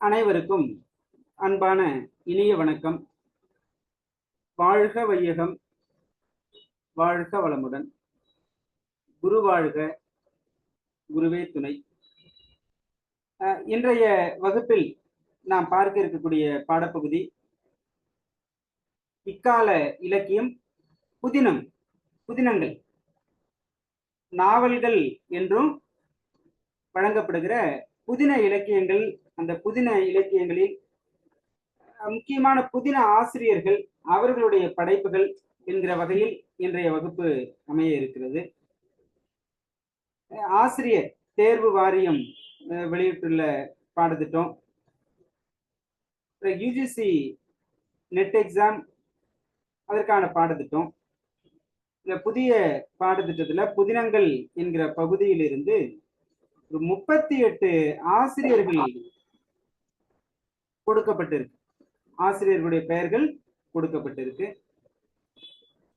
அனைவருக்கும் அன்பான இனிய வணக்கம். வாழ்க வையகம், வாழ்க வளமுடன். குரு வாழ்க, குருவே துணை. இன்றைய வகுப்பில் நாம் பார்க்க இருக்கக்கூடிய பாடப்பகுதி இக்கால இலக்கியம், புதினங்கள், நாவல்கள் என்றும் வழங்கப்படுகிற புதின இலக்கியங்கள். அந்த புதின இலக்கியங்களில் முக்கியமான புதின ஆசிரியர்கள், அவர்களுடைய படைப்புகள் என்கிற வகையில் இன்றைய வகுப்பு அமைய இருக்கிறது. ஆசிரியர் தேர்வு வாரியம் வெளியிட்டுள்ள பாடத்திட்டம், யூஜிசி நெட் எக்ஸாம் அதற்கான பாடத்திட்டம். இந்த புதிய பாடத்திட்டத்துல புதினங்கள் என்கிற பகுதியிலிருந்து 38 ஆசிரியர்கள் கொடுக்கப்பட்டிருக்கு. ஆசிரியர்களுடைய பெயர்கள் கொடுக்கப்பட்டிருக்கு.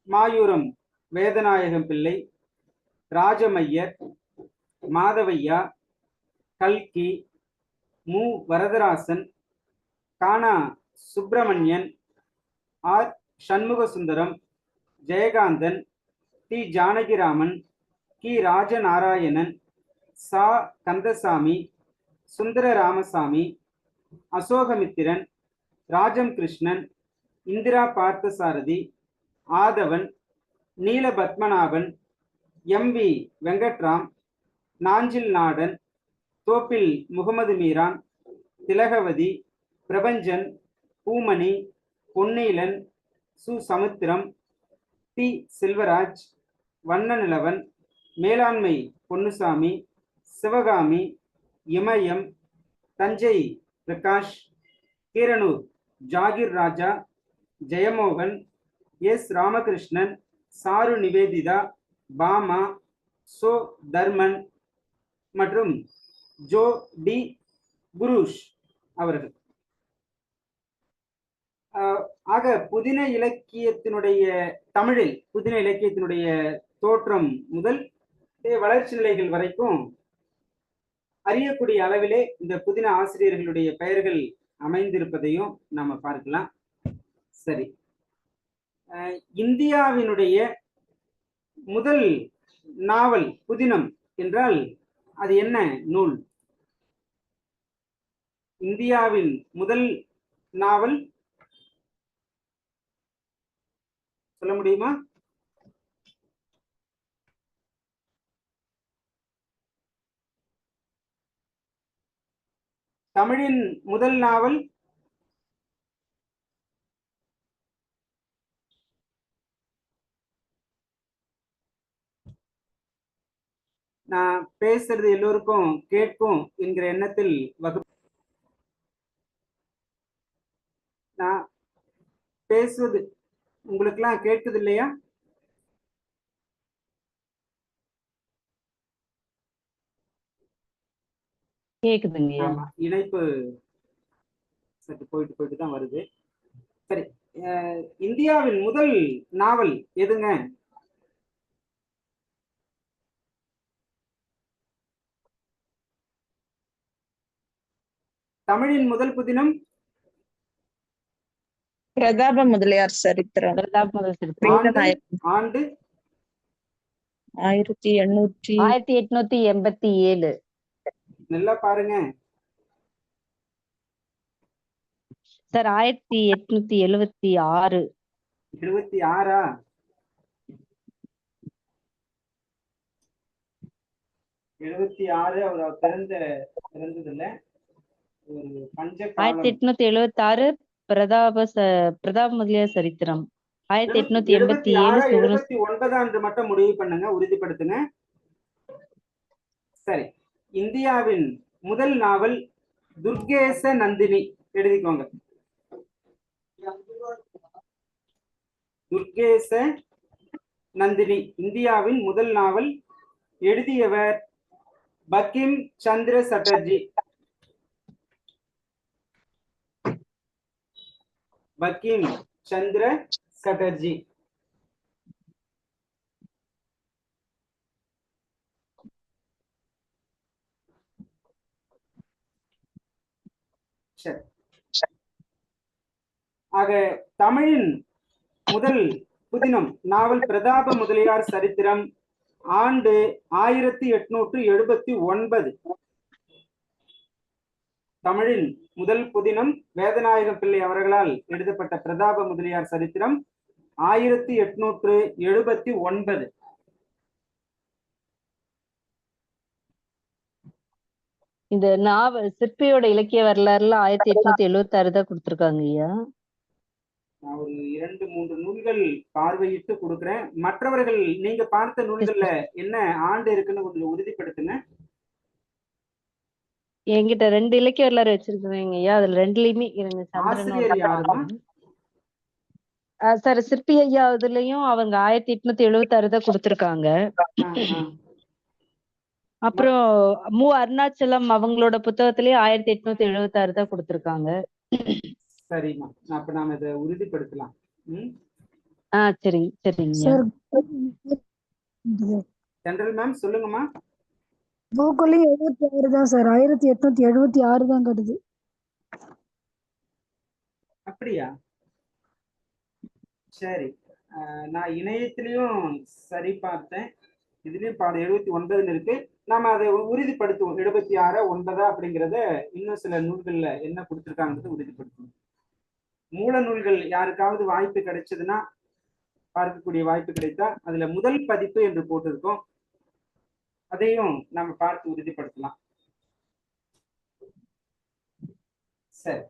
மாயூரம் வேதநாயகம் பிள்ளை, ராஜமையர், மாதவையா, கல்கி, மு வரதராசன், கானா சுப்பிரமணியன், ஆர் சண்முகசுந்தரம், ஜெயகாந்தன், டி ஜானகிராமன், கி ராஜநாராயணன், சா கந்தசாமி, சுந்தர ராமசாமி, அசோகமித்திரன், ராஜம் கிருஷ்ணன், இந்திரா பார்த்தசாரதி, ஆதவன், நீல பத்மநாபன், எம் வி வெங்கட்ராம், நாஞ்சில் நாடன், தோப்பில் முகமது மீரான், திலகவதி, பிரபஞ்சன், பூமணி, பொன்னீலன், சு சமுத்திரம், டி செல்வராஜ், வண்ணநிலவன், மேலாண்மை பொன்னுசாமி, சிவகாமி, இமயம், தஞ்சை பிரகாஷ், கீரனூர் ஜாகிர் ராஜா, ஜெயமோகன், எஸ் ராமகிருஷ்ணன், சாரு நிவேதிதா, பாமா, சோ தர்மன் மற்றும் ஜோ டி குருஷ் அவர்கள். ஆக புதின இலக்கியத்தினுடைய தமிழில் புதின இலக்கியத்தினுடைய தோற்றம் முதல் வளர்ச்சி நிலைகள் வரைக்கும் அறியக்கூடிய அளவிலே இந்த புதின ஆசிரியர்களுடைய பெயர்கள் அமைந்திருப்பதையும் நாம பார்க்கலாம். சரி, இந்தியாவினுடைய முதல் நாவல் புதினம் என்றால் அது என்ன நூல்? இந்தியாவின் முதல் நாவல் சொல்ல முடியுமா? தமிழின் முதல் நாவல் நான் பேசுறது எல்லோருக்கும் கேட்கும் என்கிற எண்ணத்தில் நான் பேசுவது உங்களுக்கெல்லாம் கேட்குது இல்லையா? கேக்குதுங்க. ஆமா, இணைப்பு சற்று போயிட்டு தான் வருது. சரி, இந்தியாவின் முதல் நாவல் எதுங்க? தமிழின் முதல் புதினம் பிரதாப முதலியார் சரித்திரம். ஆண்டு 1887. நல்லா பாருங்க சார், 1876. 76ஆ? அவர் பிறந்ததில்ல. ஒரு பஞ்ச 1876 பிரதாப முதலியார் சரித்திரம். 1887 79 மட்டும் முடிவு பண்ணுங்க, உறுதிப்படுத்துங்க. சரி, இந்தியாவின் முதல் நாவல் துர்கேச நந்தினி. எழுதிக்கோங்க, துர்கேச நந்தினி இந்தியாவின் முதல் நாவல். எழுதியவர் பங்கிம் சந்திர சட்டர்ஜி. பங்கிம் சந்திர சட்டர்ஜி. சரி. ஆக தமிழின் முதல் புதினம் நாவல் பிரதாப முதலியார் சரித்திரம், ஆண்டு 1879. தமிழின் முதல் புதினம் வேதநாயகம் பிள்ளை அவர்களால் எழுதப்பட்ட பிரதாப முதலியார் சரித்திரம் 1879. இந்த நாவல் சிற்பியோட இலக்கிய வரலாறுல 1876 தான் கொடுத்திருக்காங்க ஐயா. நான் ஒரு 2-3 நூல்கள் பார்வையிட்டு கொடுக்குறேன். மற்றவர்கள் நீங்க பார்த்த நூல்கள்ல என்ன ஆண்டு இருக்குன்னு கொஞ்சம் உறுதிப்படுத்துங்க. என்கிட்ட 2 இலக்கிய வரலாறு வச்சிருக்கேங்க ஐயா. அதுல 2லயுமே இருங்க. ஆசிரியர் யாருமா? சார் சிற்பி ஐயா இதுலயும் அவங்க 1876 தான் கொடுத்திருக்காங்க. அப்புறம் மு அருணாச்சலம் அவங்களோட புத்தகத்திலேயே 1876 தான் கொடுத்திருக்காங்க. சரிம்மா, அப்ப நாம இதை உறுதிப்படுத்தலாம். சரிங்க சரிங்க. ஜெனரல் மேம் சொல்லுங்கம்மா. பூக்கொல்லி 76 தான் சார். 1876 தான் கட்டுது. அப்படியா? சரி, நான் இணையத்திலையும் சரி பார்த்தேன். இதுலயும் 79 இருக்கு. நாம அதை உறுதிப்படுத்துவோம். 76 9 அப்படிங்கிறத இன்னும் சில நூல்கள்ல என்ன கொடுத்திருக்காங்கிறத உறுதிப்படுத்துவோம். மூல நூல்கள் யாருக்காவது வாய்ப்பு கிடைச்சதுன்னா, பார்க்கக்கூடிய வாய்ப்பு கிடைத்தா அதுல முதல் பதிப்பு என்று போட்டிருக்கோம், அதையும் நம்ம பார்த்து உறுதிப்படுத்தலாம். சரி,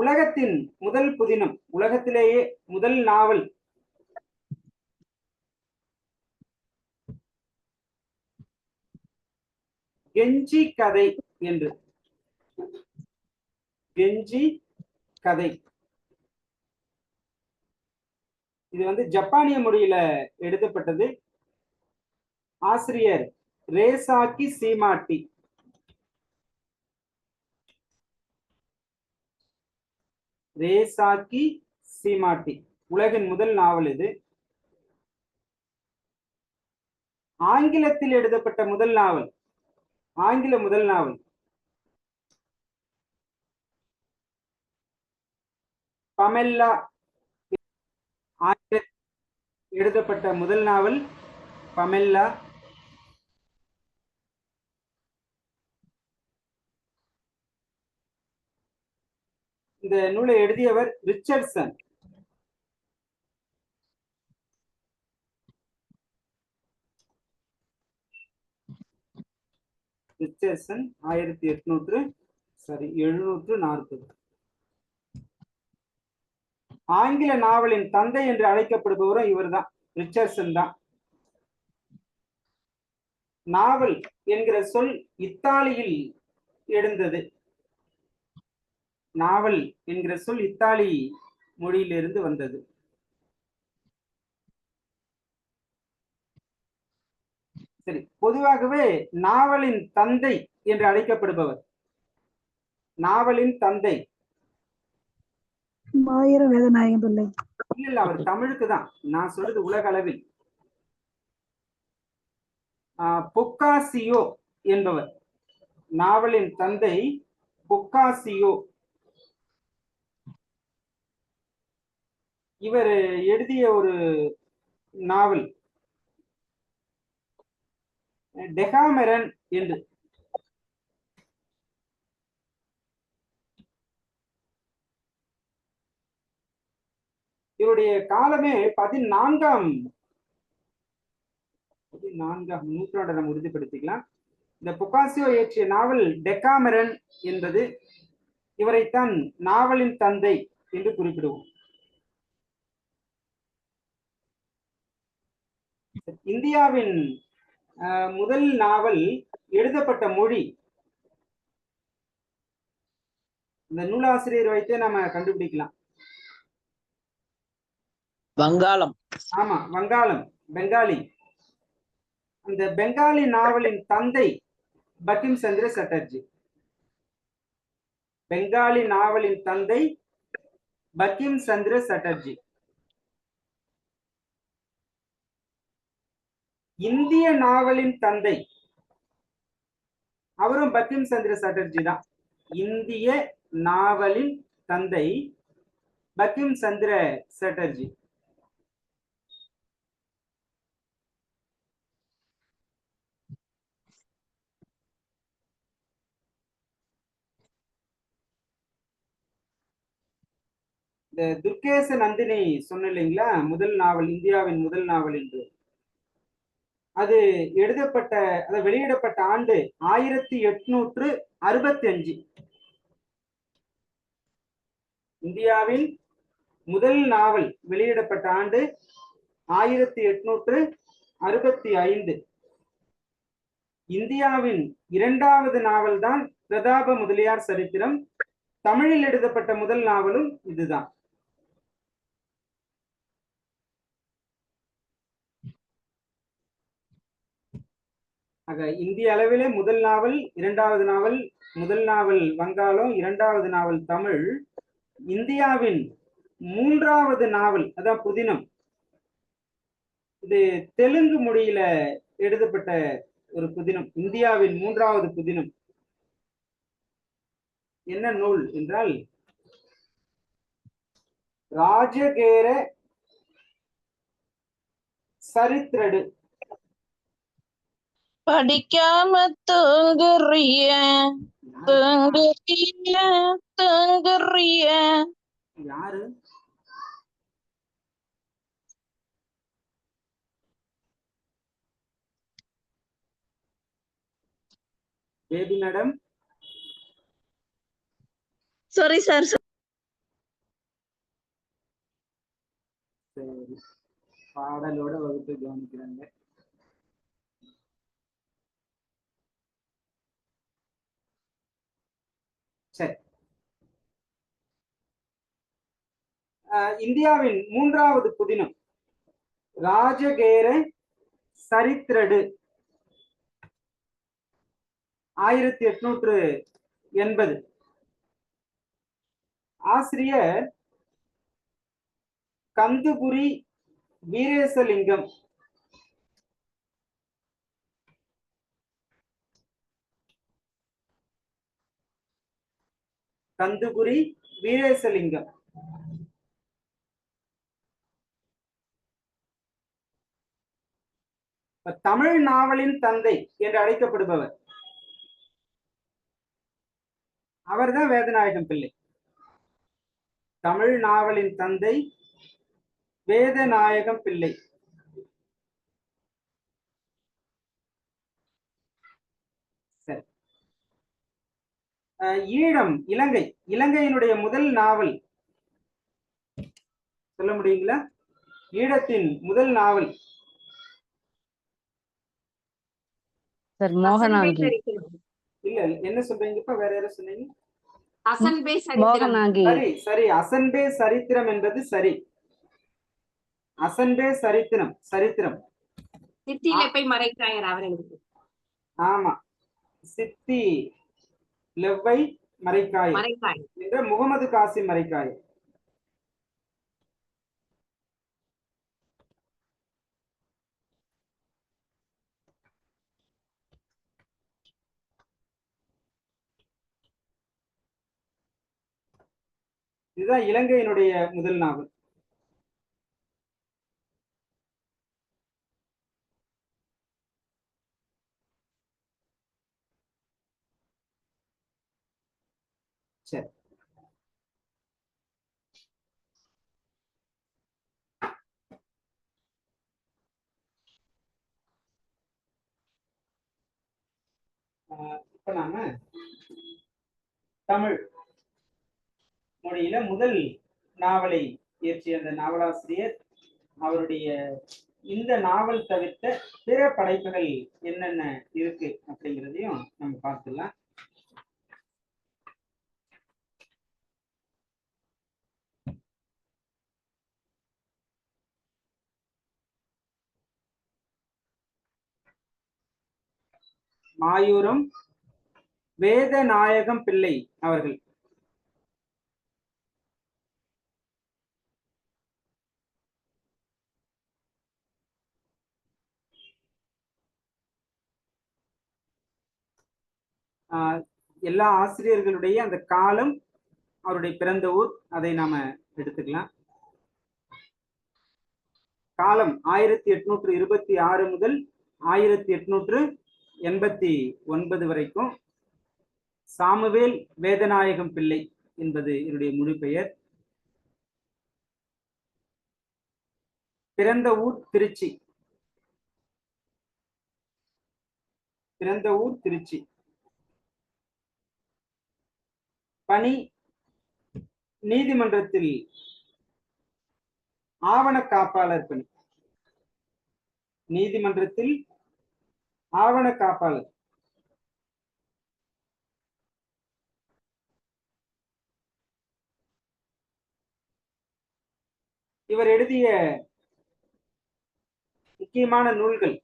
உலகத்தின் முதல் புதினம், உலகத்திலேயே முதல் நாவல் கெஞ்சி கதை என்று. கெஞ்சி கதை இது ஜப்பானிய மொழியில எழுதப்பட்டது. ஆசிரியர் ரேசாக்கி சீமாட்டி. ரேசாக்கி சீமாட்டி உலகின் முதல் நாவல் இது. ஆங்கிலத்தில் எழுதப்பட்ட முதல் நாவல், ஆங்கில முதல் நாவல் பமெல்லா. எழுதப்பட்ட முதல் நாவல் பமெல்லா. இந்த நூலை எழுதியவர் ரிச்சர்ட்சன். ரிச்சர்ட்சன் 1740. ஆங்கில நாவலின் தந்தை என்று அழைக்கப்படுபவரும் இவர்தான், ரிச்சர்ட்சன் தான். நாவல் என்கிற சொல் இத்தாலியில் எழுந்தது. நாவல் என்கிற சொல் இத்தாலி மொழியிலிருந்து வந்தது. சரி, பொதுவாகவே நாவலின் தந்தை என்று அழைக்கப்படுபவர், நாவலின் தந்தை மாயிரம் வேதநாயகம் பிள்ளை. இல்ல, அவர் தமிழுக்கு தான். நான் சொல்றது உலக அளவில். பொக்காசியோ என்பவர் நாவலின் தந்தை. பொக்காசியோ இவர் எழுதிய ஒரு நாவல் டெகாமெரன் என்று. இவருடைய காலமே 14ஆம் நூற்றாண்டை நம்ம உறுதிப்படுத்திக்கலாம். இந்த பொக்காசியோ இயற்றிய நாவல் டெகாமெரன் என்பது. இவரைத்தான் நாவலின் தந்தை என்று குறிப்பிடுவோம். இந்தியாவின் முதல் நாவல் எழுதப்பட்ட மொழி, இந்த நூலாசிரியர் வைத்தே நம்ம கண்டுபிடிக்கலாம். வங்காளம். ஆமா, வங்காளம், பெங்காலி. அந்த பெங்காலி நாவலின் தந்தை பங்கிம் சந்திர சட்டர்ஜி. பெங்காலி நாவலின் தந்தை பங்கிம் சந்திர சட்டர்ஜி. இந்திய நாவலின் தந்தை அவரும் பங்கிம் சந்திர சாட்டர்ஜி தான். இந்திய நாவலின் தந்தை பங்கிம் சந்திர சாட்டர்ஜி. இந்த துர்கேச நந்தினி சொன்ன இல்லைங்களா, முதல் நாவல், இந்தியாவின் முதல் நாவல் என்று. அது எழுதப்பட்ட, அது வெளியிடப்பட்ட ஆண்டு 1865. இந்தியாவின் முதல் நாவல் வெளியிடப்பட்ட ஆண்டு 1865. இந்தியாவின் இரண்டாவது நாவல் தான் பிரதாப முதலியார் சரித்திரம். தமிழில் எழுதப்பட்ட முதல் நாவலும் இதுதான். ஆக இந்திய அளவிலே முதல் நாவல், இரண்டாவது நாவல், முதல் நாவல் வங்காளம், இரண்டாவது நாவல் தமிழ். இந்தியாவின் மூன்றாவது நாவல் அதான் புதினம். இது தெலுங்கு மொழியில எழுதப்பட்ட ஒரு புதினம், இந்தியாவின் மூன்றாவது புதினம். என்ன நூல் என்றால் ராஜகேர சரித்திரடு. படிக்காம தூங்குறிய தூங்குறிய தூங்குறிய. யாரு? Baby madam. Sorry sir. சரி, பாடலோட வகுப்பு கவனிக்கிறாங்க. சரி, இந்தியாவின் மூன்றாவது புதினம் ராஜகேர சரித்திரடு 1880. ஆசிரியர் கந்துபுரி வீரேசலிங்கம். கந்துபுரி வீரேசலிங்கம். தமிழ் நாவலின் தந்தை என்று அழைக்கப்படுபவர் அவர்தான் வேதநாயகம் பிள்ளை. தமிழ் நாவலின் தந்தை வேதநாயகம் பிள்ளை. சரி, ஈழம், இலங்கை, இலங்கையினுடைய முதல் நாவல் சொல்ல முடியுங்களா? ஈழத்தின் முதல் நாவல் சார் மோகனாங்கி. இல்ல, என்ன சொல்றீங்க இப்ப? வேற யாரும் சொன்னீங்க? மோகனாங்கி. சரி சரி, அசன்பே சரித்திரம் என்பது சரி. அசன்பே சரித்திரம், சரித்திரம். ஆமா, சித்தி லெவ்வை மரைக்காய் என்ற முகமது காசிம் மரைக்காய். இதுதான் இலங்கையினுடைய முதல் நாவல். சரி, இப்ப நாம தமிழ் மொழியில முதல் நாவலை இயற்றிய அந்த நாவலாசிரியர், அவருடைய இந்த நாவல் தவிர்த்த பிற படைப்புகள் என்னென்ன இருக்கு அப்படிங்கிறதையும் நம்ம பார்த்துக்கலாம். மாயூரம் வேதநாயகம் பிள்ளை அவர்கள். எல்லா ஆசிரியர்களுடைய அந்த காலம், அவருடைய பிறந்த ஊர், அதை நாம எடுத்துக்கலாம். காலம் 1826 முதல் 1889 வரைக்கும். சாமுவேல் வேதநாயகம் பிள்ளை என்பது என்னுடைய முழு பெயர். பிறந்த ஊர் திருச்சி. பிறந்த ஊர் திருச்சி. பணி நீதிமன்றத்தில் ஆவண காப்பாளர் பணி. நீதிமன்றத்தில் ஆவண காப்பாளர். இவர் எழுதிய முக்கியமான நூல்கள்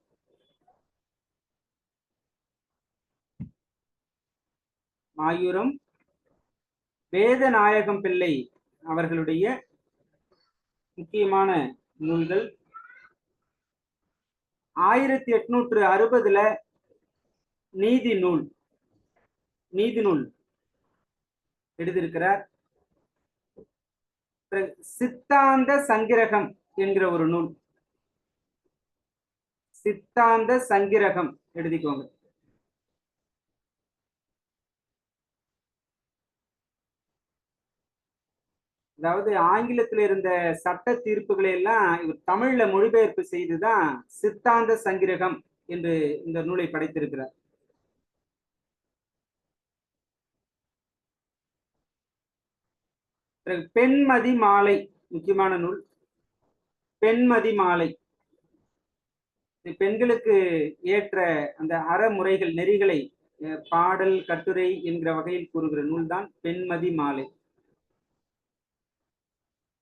மாயூரம், வேதநாயகம் பிள்ளை அவர்களுடைய முக்கியமான நூல்கள். 1860 நீதி நூல் எழுதியிருக்கிறார். சித்தாந்த சங்கிரகம் என்கிற ஒரு நூல். சித்தாந்த சங்கிரகம் எழுதிக்கோங்க. அதாவது ஆங்கிலத்தில் இருந்த சட்ட தீர்ப்புகளை எல்லாம் இவர் தமிழ்ல மொழிபெயர்ப்பு செய்துதான் சித்தாந்த சங்கிரகம் என்று இந்த நூலை படைத்திருக்கிறார். பெண்மதி மாலை முக்கியமான நூல். பெண்மதி மாலை பெண்களுக்கு ஏற்ற அந்த அறமுறைகள், நெறிகளை பாடல், கட்டுரை என்கிற வகையில் கூறுகிற நூல் தான் பெண்மதி மாலை.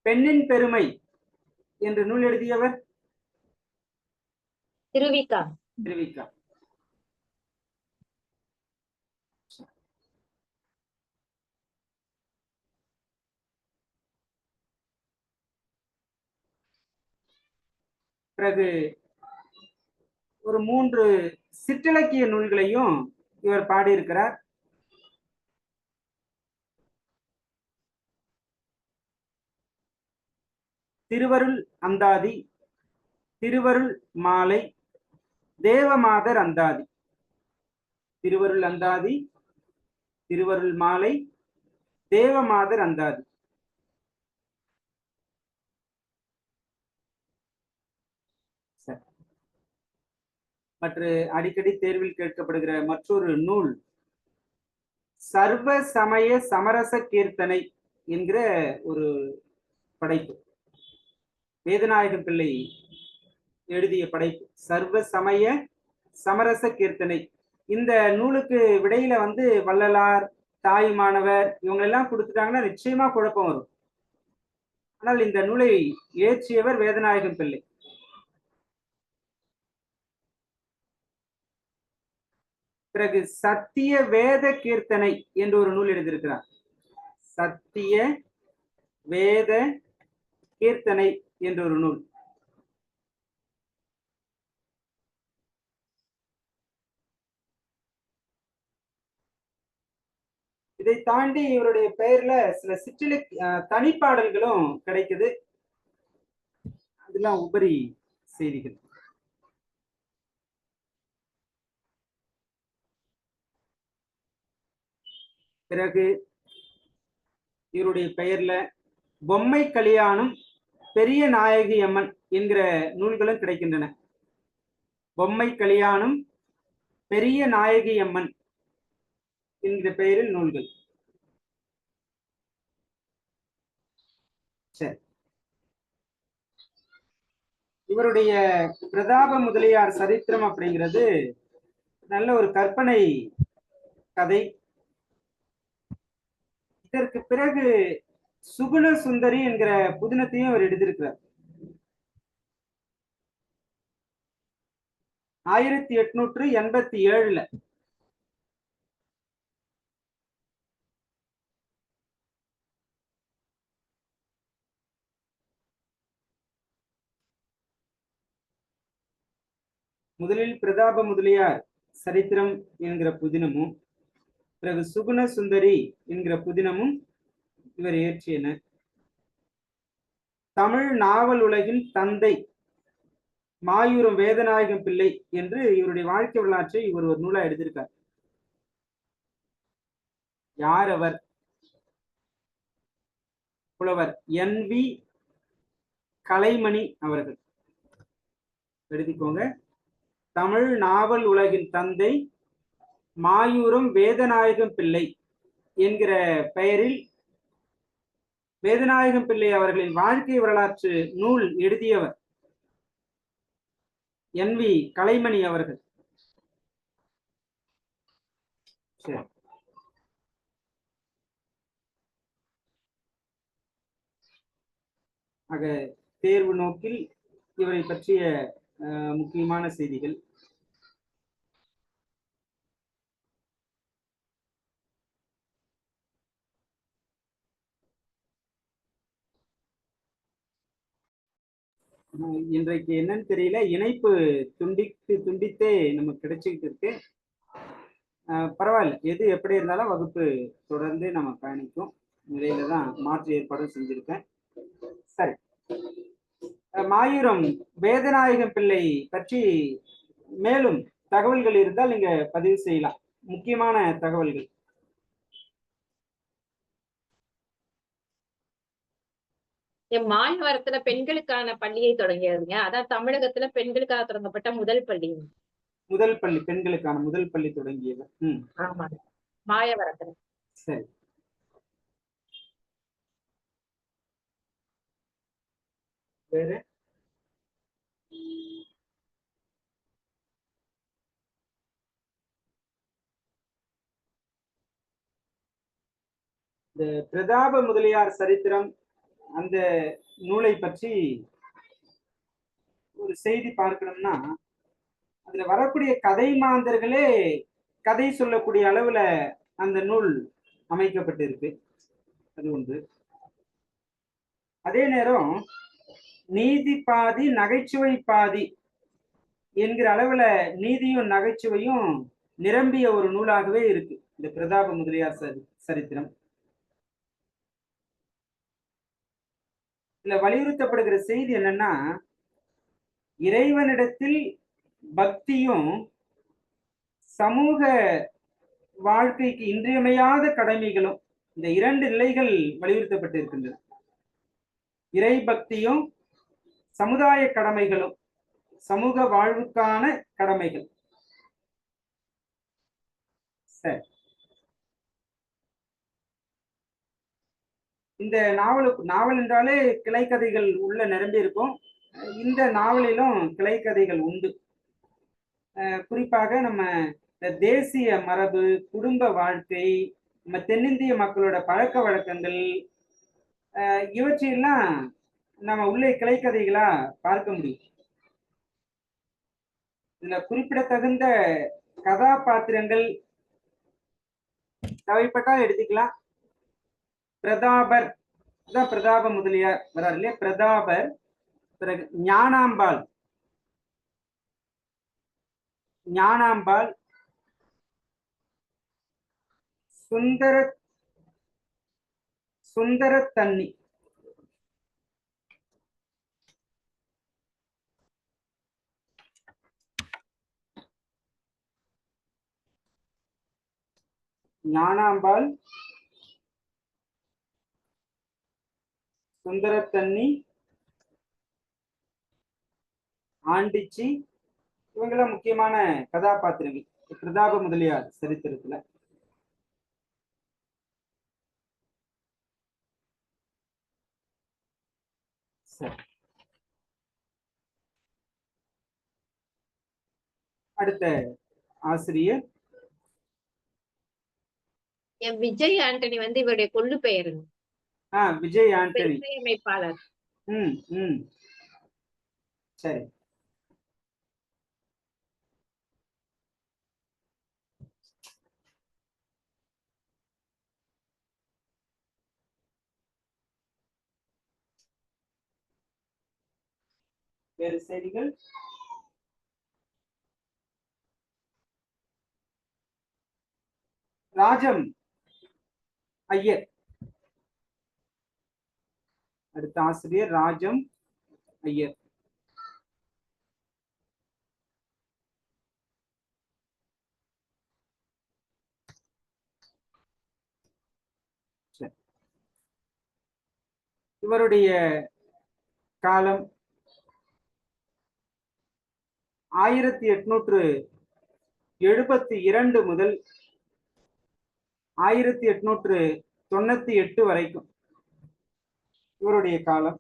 பெண்ணின் பெருமை என்ற நூல் எழுதியவர் திருவிக்கா. பிறகு ஒரு 3 சிற்றிலக்கிய நூல்களையும் இவர் பாடியிருக்கிறார். திருவருள் அந்தாதி, திருவருள் மாலை, தேவமாதர் அந்தாதி. திருவருள் அந்தாதி, திருவருள் மாலை, தேவமாதர் அந்தாதி. மற்ற அடிக்கடி தேர்வில் கேட்கப்படுகிற மற்றொரு நூல் சர்வ சமய சமரச கீர்த்தனை என்கிற ஒரு படைப்பு. வேதநாயகம் பிள்ளை எழுதிய படைப்பு சர்வ சமய சமரச கீர்த்தனை. இந்த நூலுக்கு விடையில வள்ளலார், தாயுமானவர் இவங்க எல்லாம் கொடுத்துட்டாங்கன்னா நிச்சயமா குழப்பம் வரும். ஆனால் இந்த நூலை இயற்றியவர் வேதநாயகம் பிள்ளை. பிறகு சத்திய வேத கீர்த்தனை என்று ஒரு நூல் எழுதியிருக்கிறார். சத்திய வேத கீர்த்தனை என்ற ஒரு நூல். இதை தாண்டி இவருடைய பெயர்ல சில தனிப்பாடல்களும் கிடைக்குது. அதெல்லாம் உபரி செய்திகள். பிறகு இவருடைய பெயர்ல பொம்மை கல்யாணம், பெரிய நாயகி அம்மன் என்கிற நூல்களும் கிடைக்கின்றன. பொம்மை கல்யாணம், பெரிய நாயகி அம்மன் என்கிற பெயரில் நூல்கள். சரி, இவருடைய பிரதாப முதலியார் சரித்திரம் அப்படிங்கிறது நல்ல ஒரு கற்பனை கதை. இதற்கு பிறகு சுகுண சுந்தரி என்கிற புதினத்தையும் அவர் எழுதியிருக்கிறார். 1887 முதலில் பிரதாப முதலியார் சரித்திரம் என்கிற புதினமும், பிறகு சுகுண சுந்தரி என்கிற புதினமும் இவர் இயற்றியன. தமிழ் நாவல் உலகின் தந்தை மாயூரம் வேதநாயகம் பிள்ளை என்று இவருடைய வாழ்க்கை வரலாற்றை இவர் ஒரு நூலா எழுதியிருக்கார். யார் அவர்? புலவர் NV கலைமணி அவர்கள். எழுதிக்கோங்க. தமிழ் நாவல் உலகின் தந்தை மாயூரம் வேதநாயகம் பிள்ளை என்கிற பெயரில் வேதநாயகம் பிள்ளை அவர்களின் வாழ்க்கை வரலாற்று நூல் எழுதியவர் NV கலைமணி அவர்கள். சரி. ஆக தேர்வு நோக்கில் இவரை பற்றிய முக்கியமான செய்திகள். இன்றைக்கு என்னன்னு தெரியல, இணைப்பு துண்டித்தே நமக்கு கிடைச்சிக்கிட்டு இருக்கு. பரவாயில்ல, எது எப்படி இருந்தாலும் வகுப்பு தொடர்ந்து நம்ம பயணிக்கும் நிலையில தான் மாற்று ஏற்பாடு செஞ்சிருக்கேன். சரி, மாயூரம் வேதநாயகம் பிள்ளை பற்றி மேலும் தகவல்கள் இருந்தால் நீங்க பதிவு செய்யலாம். முக்கியமான தகவல்கள். மாயவரத்துல பெண்களுக்கான பள்ளியை தொடங்கியதுங்க. அதான் தமிழகத்துல பெண்களுக்காக தொடங்கப்பட்ட முதல் பள்ளி. முதல் பள்ளி, பெண்களுக்கான முதல் பள்ளி தொடங்கியது. ஆமா, மாயவரத்துல. சரி. வேற இந்த பிரதாப முதலியார் சரித்திரம் அந்த நூலை பற்றி ஒரு செய்தி பார்க்கணும்னா, அதுல வரக்கூடிய கதை மாந்தர்களே கதை சொல்லக்கூடிய அளவுல அந்த நூல் அமைக்கப்பட்டிருக்கு. அது ஒன்று. அதே நேரம் நீதி பாதி நகைச்சுவை பாதி என்கிற அளவுல நீதியும் நகைச்சுவையும் நிரம்பிய ஒரு நூலாகவே இருக்கு இந்த பிரதாப முதலியார் சரித்திரம். இதுல வலியுறுத்தப்படுகிற செய்தி என்னன்னா, இறைவனிடத்தில் பக்தியும் சமூக வாழ்க்கைக்கு இன்றியமையாத கடமைகளும், இந்த இரண்டு நிலைகள் வலியுறுத்தப்பட்டு இருக்கின்றன. இறை பக்தியும் சமுதாய கடமைகளும், சமூக வாழ்வுக்கான கடமைகள். சரி, இந்த நாவல் என்றாலே கிளைக்கதைகள் உள்ள நிரம்பி இருக்கும். இந்த நாவலிலும் கிளைக்கதைகள் உண்டு. குறிப்பாக நம்ம தேசிய மரபு, குடும்ப வாழ்க்கை, நம்ம தென்னிந்திய மக்களோட பழக்க வழக்கங்கள், இவற்றையெல்லாம் நம்ம உள்ளே கிளைக்கதைகளா பார்க்க முடியும். இதுல குறிப்பிடத்தகுந்த கதாபாத்திரங்கள் தேவைப்பட்டா எடுத்துக்கலாம். பிரதாபர் தான், பிரதாப முதலியார் வரார் இல்லையா, பிரதாபர். பிறகு ஞானாம்பாள், சுந்தர தண்ணி, ஞானாம்பாள், சுந்தரத்தண்ணி, ஆண்டிச்சி, இவங்கெல்லாம் முக்கியமான கதாபாத்திரங்கள் பிரதாப முதலியார் சரித்திரத்துல. அடுத்த ஆசிரியர் விஜய் ஆண்டனி வந்து இவருடைய கொள்ளு பெயர். விஜய் ஆண்டனி இசையமைப்பாளர். சரி. வேறு செய்திகள்? ராஜம் ஐயர். அடுத்த ஆசிரியர் ராஜம் ஐயர். இவருடைய காலம் 1872 முதல் 1898 வரைக்கும் இவருடைய காலம்.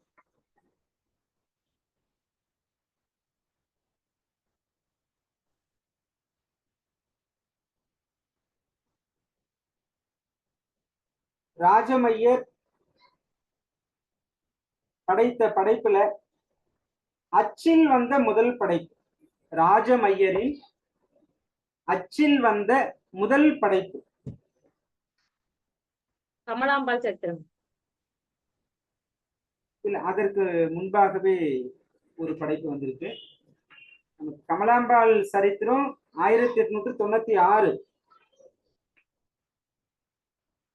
ராஜமையர் படைத்த படைப்புல அச்சில் வந்த முதல் படைப்பு, ராஜமையரின் அச்சில் வந்த முதல் படைப்பு கமலாம்பாள் சரித்திரம். இல்ல, அதற்கு முன்பாகவே ஒரு படைப்பு வந்திருக்கு. கமலாம்பாள் சரித்திரம் 1896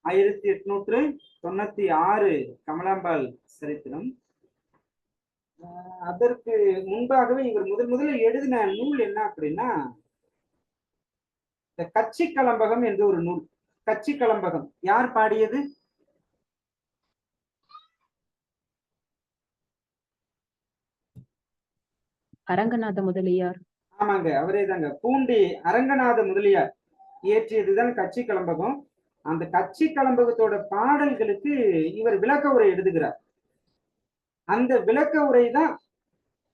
1896 கமலாம்பாள் சரித்திரம். அதற்கு முன்பாகவே இவர் முதல்ல எழுதின நூல் என்ன அப்படின்னா இந்த கட்சி கலம்பகம் என்று ஒரு நூல். கட்சி கலம்பகம் யார் பாடியது? அரங்கநாத முதலியார். ஆமாங்க, அவரே தாங்க. பூண்டி அரங்கநாத முதலியார் இயற்றியதுதான் கட்சி கலம்பகம். அந்த கட்சி கலம்பகத்தோட பாடல்களுக்கு இவர் விளக்க உரை எழுதுகிறார். அந்த விளக்க உரை தான்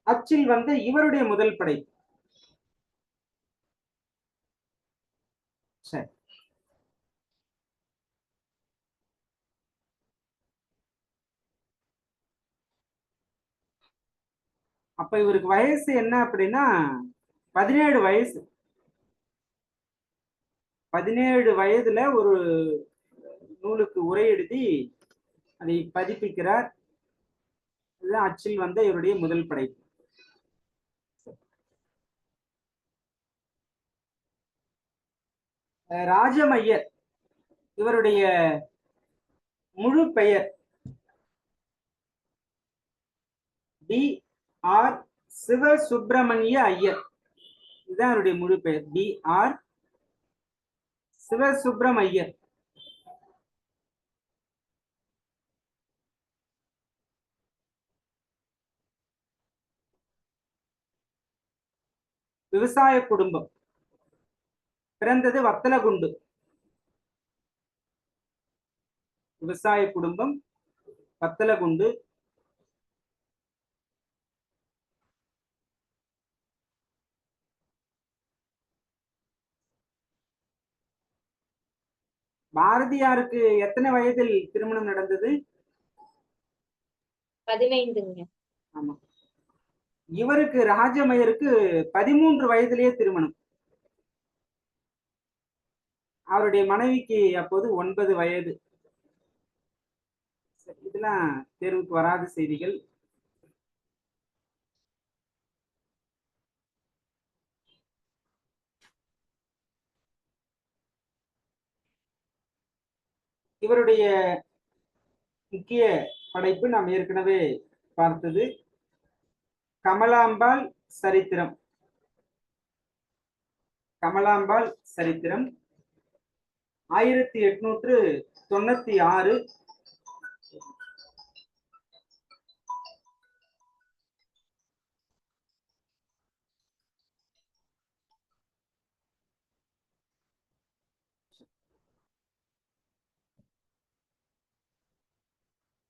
அச்சில் வந்த இவருடைய முதல் படைப்பு. சரி, அப்ப இவருக்கு வயசு என்ன அப்படின்னா 17 வயசு. 17 வயதுல ஒரு நூலுக்கு உரை எழுதி அதை பதிப்பிக்கிறார். இதுதான் அச்சில் வந்த இவருடைய முதல் படைப்பு. ராஜமையர் இவருடைய முழு பெயர் B.R. சிவசுப்பிரமணிய ஐயர். இதுதான் அவருடைய முழு பெயர், B.R. சிவசுப்பிரமணியர். விவசாய குடும்பம். பிறந்தது வத்தலகுண்டு. விவசாய குடும்பம், வத்தலகுண்டு. பாரதியாருக்கு எத்தனை வயதில் திருமணம் நடந்தது? 15ங்க. ஆமா, இவருக்கு ராஜமையருக்கு 13 வயதிலேயே திருமணம். அவருடைய மனைவிக்கு அப்போது 9 வயது. இதெல்லாம் தேர்வுக்கு வராத செய்திகள். இவருடைய முக்கிய படைப்பு நாம் ஏற்கனவே பார்த்தது கமலாம்பாள் சரித்திரம். கமலாம்பாள் சரித்திரம் 1896.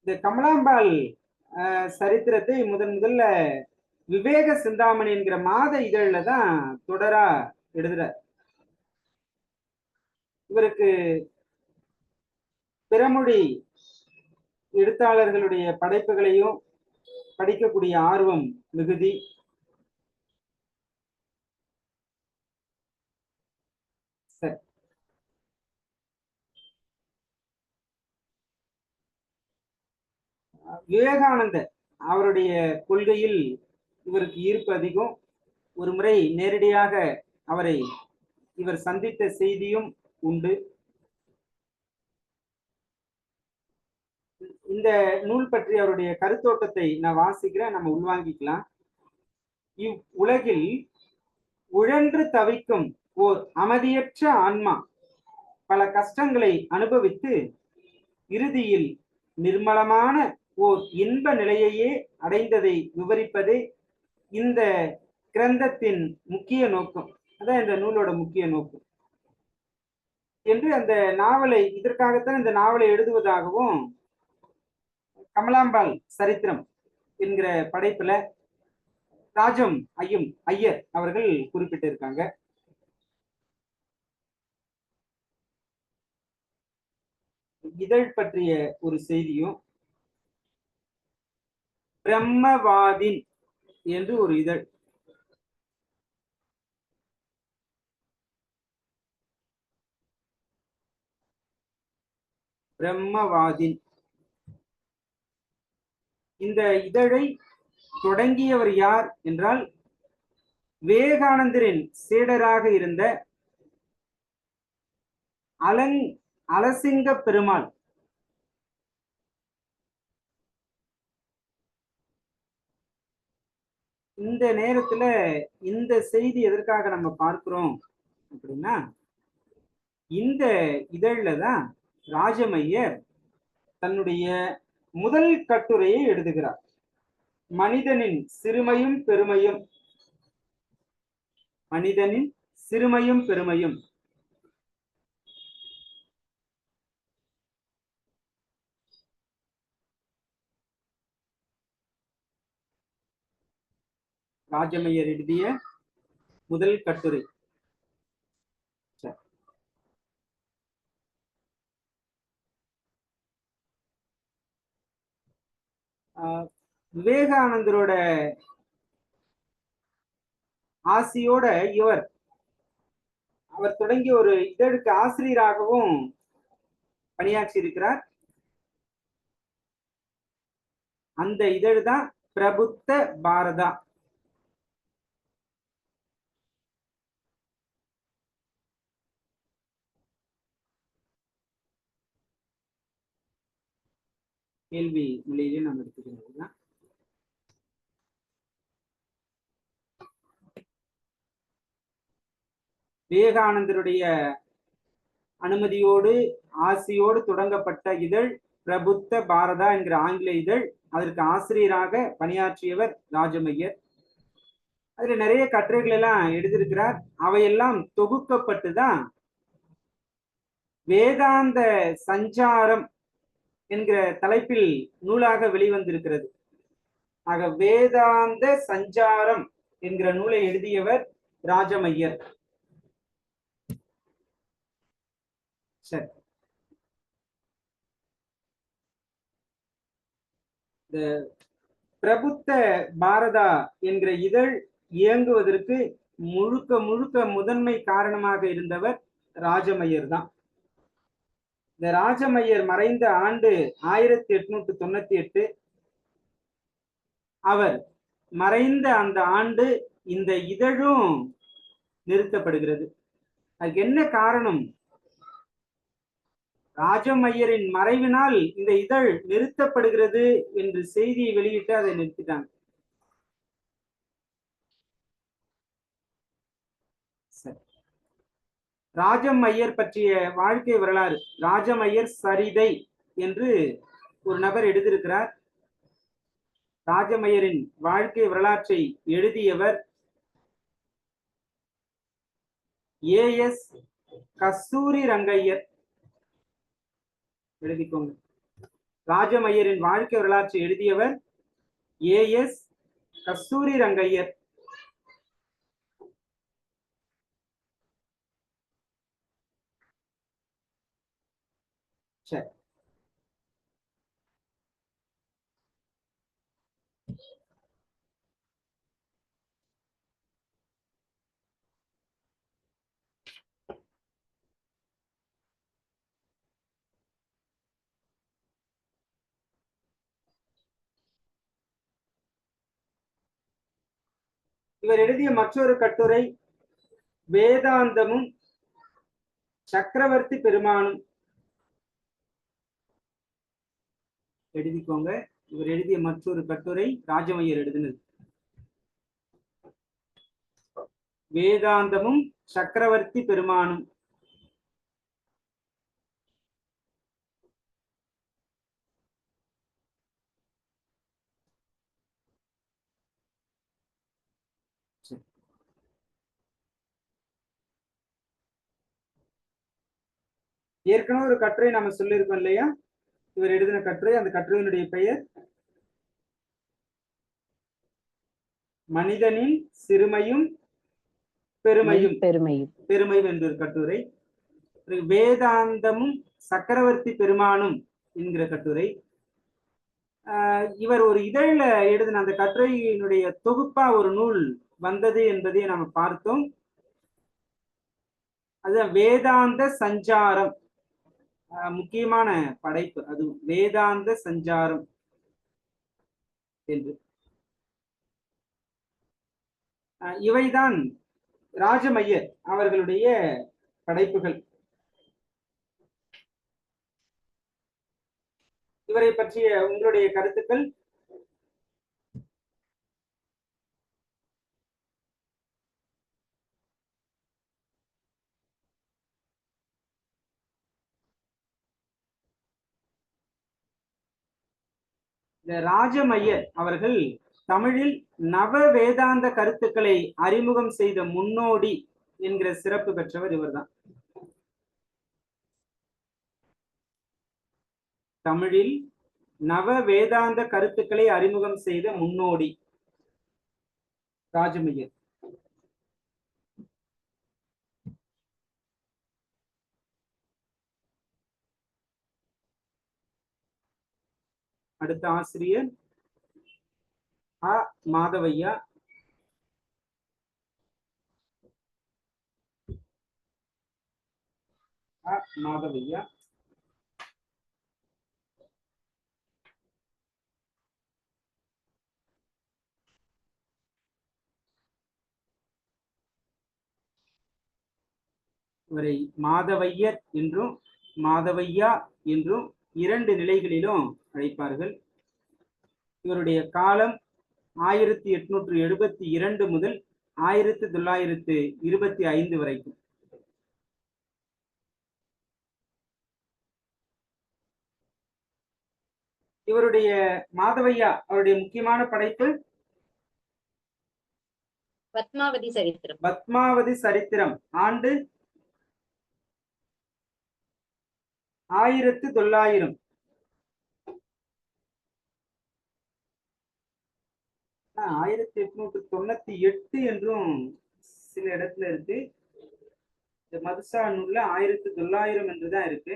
இந்த கமலாம்பாள் சரித்திரத்தை முதல்ல விவேக சிந்தாமணி என்கிற மாத இதழில தான் தொடரா எழுதுறார். இவருக்கு பிறமொழி எழுத்தாளர்களுடைய படைப்புகளையும் படிக்கக்கூடிய ஆர்வம் மிகுதி. சரி, விவேகானந்தர் அவருடைய கொள்கையில் இவருக்கு ஈர்ப்பு அதிகம். ஒரு முறை நேரடியாக அவரை இவர் சந்தித்த செய்தியும் உண்டு. இந்த நூல் பற்றி அவருடைய கருத்தோட்டத்தை நான் வாசிக்கிறேன், நம்ம உள்வாங்கிக்கலாம். இவ் உலகில் உழன்று தவிக்கும் ஓர் அமைதியற்ற ஆன்மா பல கஷ்டங்களை அனுபவித்து இறுதியில் நிர்மலமான ஓர் இன்ப நிலையையே அடைந்ததை விவரிப்பதே இந்த கிரந்தத்தின் முக்கிய நோக்கம். அதான் இந்த நூலோட முக்கிய நோக்கம் என்று அந்த நாவலை, இதற்காகத்தான் இந்த நாவலை எழுதுவதாகவும் கமலாம்பாள் சரித்திரம் என்கிற படைப்புல ராஜம் ஐயர் அவர்கள் குறிப்பிட்டிருக்காங்க. இதழ் பற்றிய ஒரு செய்தியும், பிரம்மவாதின் என்று ஒரு இதழ், பிரம்மவாதின் இந்த இதழை தொடங்கியவர் யார் என்றால் விவேகானந்தரின் சீடராக இருந்த அலசிங்க பெருமாள். இந்த நேரத்துல இந்த செய்தி எதற்காக நம்ம பார்க்கிறோம் அப்படின்னா, இந்த இதழ்ல தான் ராஜமையர் தன்னுடைய முதல் கட்டுரையை எழுதுகிறார். மனிதனின் சிறுமையும் பெருமையும், மனிதனின் சிறுமையும் பெருமையும். ராஜமையர் எழுதிய முதல் கட்டுரை. விவேகானந்தரோட ஆசியோட அவர் தொடங்கிய ஒரு இதழுக்கு ஆசிரியராகவும் பணியாற்றி இருக்கிறார். அந்த இதழ் தான் பிரபுத்த பாரதா. கேள்வி நிலையிலே நாம் எடுத்துக்கிறோம். விவேகானந்தருடைய அனுமதியோடு ஆசியோடு தொடங்கப்பட்ட இதழ் பிரபுத்த பாரதா என்கிற ஆங்கில இதழ். அதற்கு ஆசிரியராக பணியாற்றியவர் ராஜமையர். அதுல நிறைய கட்டுரைகள் எல்லாம் எழுதியிருக்கிறார். அவையெல்லாம் தொகுக்கப்பட்டுதான் வேதாந்த சஞ்சாரம் என்கிற தலைப்பில் நூலாக வெளிவந்திருக்கிறது. ஆக வேதாந்த சஞ்சாரம் என்கிற நூலை எழுதியவர் ராஜமையர். சரி, இந்த பிரபுத்த பாரதா என்கிற இதழ் இயங்குவதற்கு முழுக்க முழுக்க முதன்மை காரணமாக இருந்தவர் ராஜமையர் தான். இந்த ராஜமையர் மறைந்த ஆண்டு 1898. அவர் மறைந்த அந்த ஆண்டு இந்த இதழும் நிறுத்தப்படுகிறது. அதுக்கு என்ன காரணம்? ராஜமையரின் மறைவினால் இந்த இதழ் நிறுத்தப்படுகிறது என்று செய்தியை வெளியிட்டு அதை நிறுத்திட்டாங்க. ராஜமையர் பற்றிய வாழ்க்கை வரலாறு, ராஜமையர் சரிதை என்று ஒரு நபர் எழுதியிருக்கிறார். ராஜமையரின் வாழ்க்கை வரலாற்றை எழுதியவர் ஏஎஸ் கஸ்தூரி ரங்கையர். எழுதிக்கோங்க. ராஜமையரின் வாழ்க்கை வரலாற்றை எழுதியவர் ஏஎஸ் கஸ்தூரி ரங்கையர். சரி, இவர் எழுதிய மற்றொரு கட்டுரை வேதாந்தமும் சக்கரவர்த்தி பெருமானும் எழுதிக்கோங்க. இவர் எழுதிய மற்றொரு கட்டுரை ராஜமையர் எழுதினது. வேதாந்தமும் சக்கரவர்த்தி பெருமானும். ஏற்கனவே ஒரு கட்டுரை நம்ம சொல்லியிருக்கோம் இல்லையா? இவர் எழுதின கட்டுரை, அந்த கட்டுரையினுடைய பெயர் மனிதனின் சிறுமையும் பெருமையும் பெருமையும் என்ற ஒரு கட்டுரை. வேதாந்தமும் சக்கரவர்த்தி பெருமானும் என்கிற கட்டுரை. இவர் ஒரு இதழில எழுதின அந்த கட்டுரையினுடைய தொகுப்பா ஒரு நூல் வந்தது என்பதை நாம் பார்த்தோம். அது வேதாந்த சஞ்சாரம், முக்கியமான படைப்பு அது, வேதாந்த சஞ்சாரம் என்று. இவைதான் ராஜமையர் அவர்களுடைய படைப்புகள். இவரை பற்றிய உங்களுடைய கருத்துக்கள்? இந்த ராஜமையர் அவர்கள் தமிழில் நவ வேதாந்த கருத்துக்களை அறிமுகம் செய்த முன்னோடி என்கிற சிறப்பு பெற்றவர் இவர்தான். தமிழில் நவ வேதாந்த கருத்துக்களை அறிமுகம் செய்த முன்னோடி ராஜமையர். அடுத்த ஆசிரியர் அ மாதவையா. மாதவையா இவரை மாதவையர் என்றும் மாதவையா என்றும் இரண்டு நிலைகளிலும் அழைப்பார்கள். இவருடைய காலம் 1872 முதல் 1925 வரைக்கும். இவருடைய மாதவையா அவருடைய முக்கியமான படைப்பு பத்மாவதி சரித்திரம். பத்மாவதி சரித்திரம் ஆண்டு 1900. 1898 என்றும் சில இடத்துல இருக்கு. இந்த மதுசா நூல்ல 1900 என்றுதான் இருக்கு.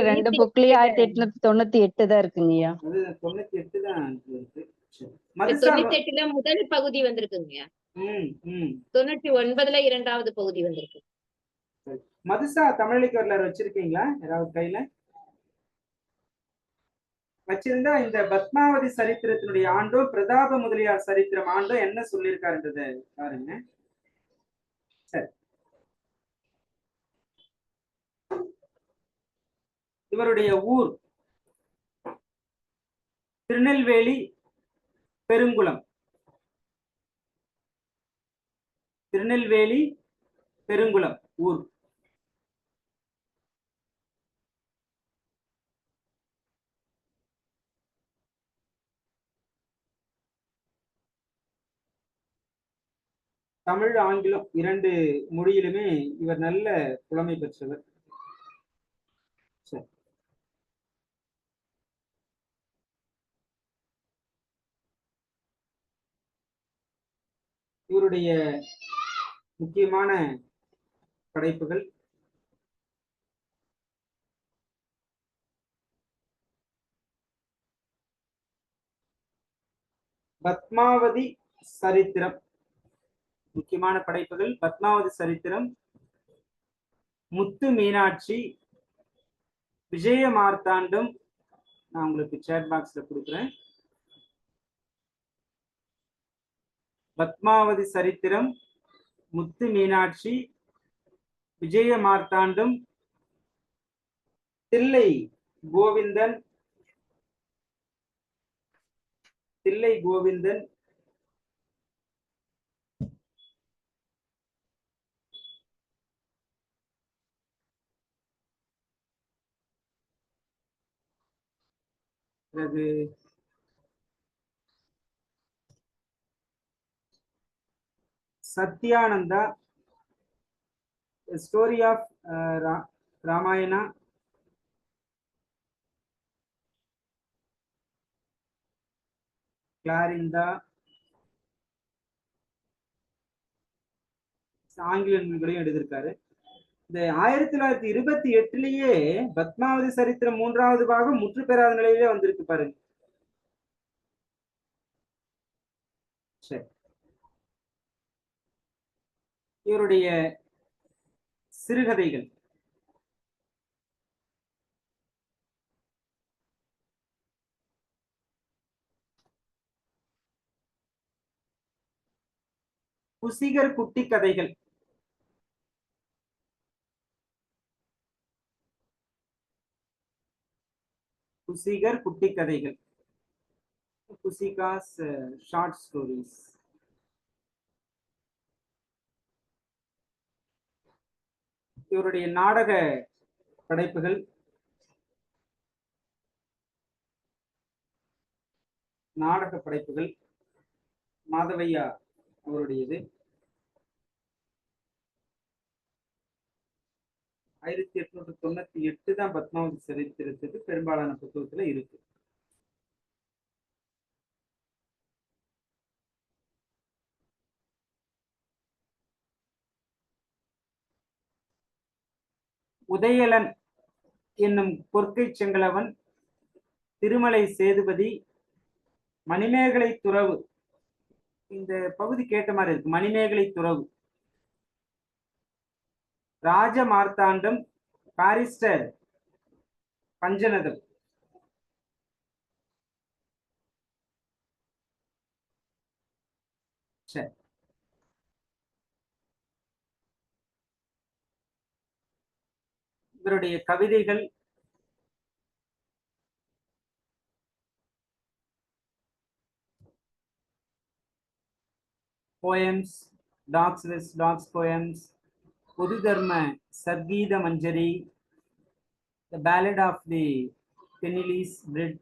ரெண்டு புக்லயும் 1898 தான் இருக்குங்கய்யா. அது 98 தான் இருக்கு. 98ல முதல் பகுதி வந்திருக்குங்க. 99ல இரண்டாவது பகுதி வந்திருக்கு. மதுசா தமிழிக்கு வரலாறு வச்சிருக்கீங்களா யாராவது கையில? வச்சிருந்தா இந்த பத்மாவதி சரித்திரத்தினுடைய ஆண்டும் பிரதாப முதலியார் சரித்திரம் ஆண்டும் என்ன சொல்லியிருக்காருன்றத பாருங்க. சரி, இவருடைய ஊர் திருநெல்வேலி பெருங்குளம். திருநெல்வேலி பெருங்குளம் ஊர். தமிழ் ஆங்கிலம் இரண்டு மொழியிலுமே இவர் நல்ல புலமை பெற்றவர். இவருடைய முக்கியமான படைப்புகள் பத்மாவதி சரித்திரம். முக்கியமான படைப்புகள் பத்மாவதி சரித்திரம், முத்து மீனாட்சி, விஜய மார்த்தாண்டம். நான் உங்களுக்கு சேட் பாக்ஸ்ல கொடுக்குறேன். பத்மாவதி சரித்திரம், முத்து மீனாட்சி, விஜய மார்த்தாண்டம், தில்லை கோவிந்தன், தில்லை கோவிந்தன், பிறகு சத்யானந்தா, ஸ்டோரி ஆஃப் ராமாயணா, கிளாரிந்தா, ஆங்கில நூல்களையும் எழுதியிருக்காரு. இந்த 1928லயே பத்மாவதி சரித்திரம் 3வது பாகம் முற்று பெறாத நிலையிலே வந்திருக்கு பாருங்க. சரி, இவருடைய சிறுகதைகள் குசிகர் குட்டி கதைகள், குசிகர் குட்டி கதைகள், குசிகாஸ் ஷார்ட் ஸ்டோரிஸ். இவருடைய நாடக படைப்புகள் மாதவையா அவருடையது. 1898 தான் பத்மாவதி சரித்திரத்துக்கு பெரும்பாலான புத்தகத்துல இருக்கு. உதயலன் என்னும் கொற்கை செங்கலவன், திருமலை சேதுபதி, மணிமேகலை துறவு. இந்த பகுதி கேட்ட மாதிரி இருக்கு. மணிமேகலை துறவு, ராஜ மார்த்தாண்டம், பாரிஸ்டர் பஞ்சநதம். சரி, இவருடைய கவிதைகள் poems, dogs with dogs poems, பொது தர்ம சர்கீத மஞ்சரி, the ballad of the Penniless Bread,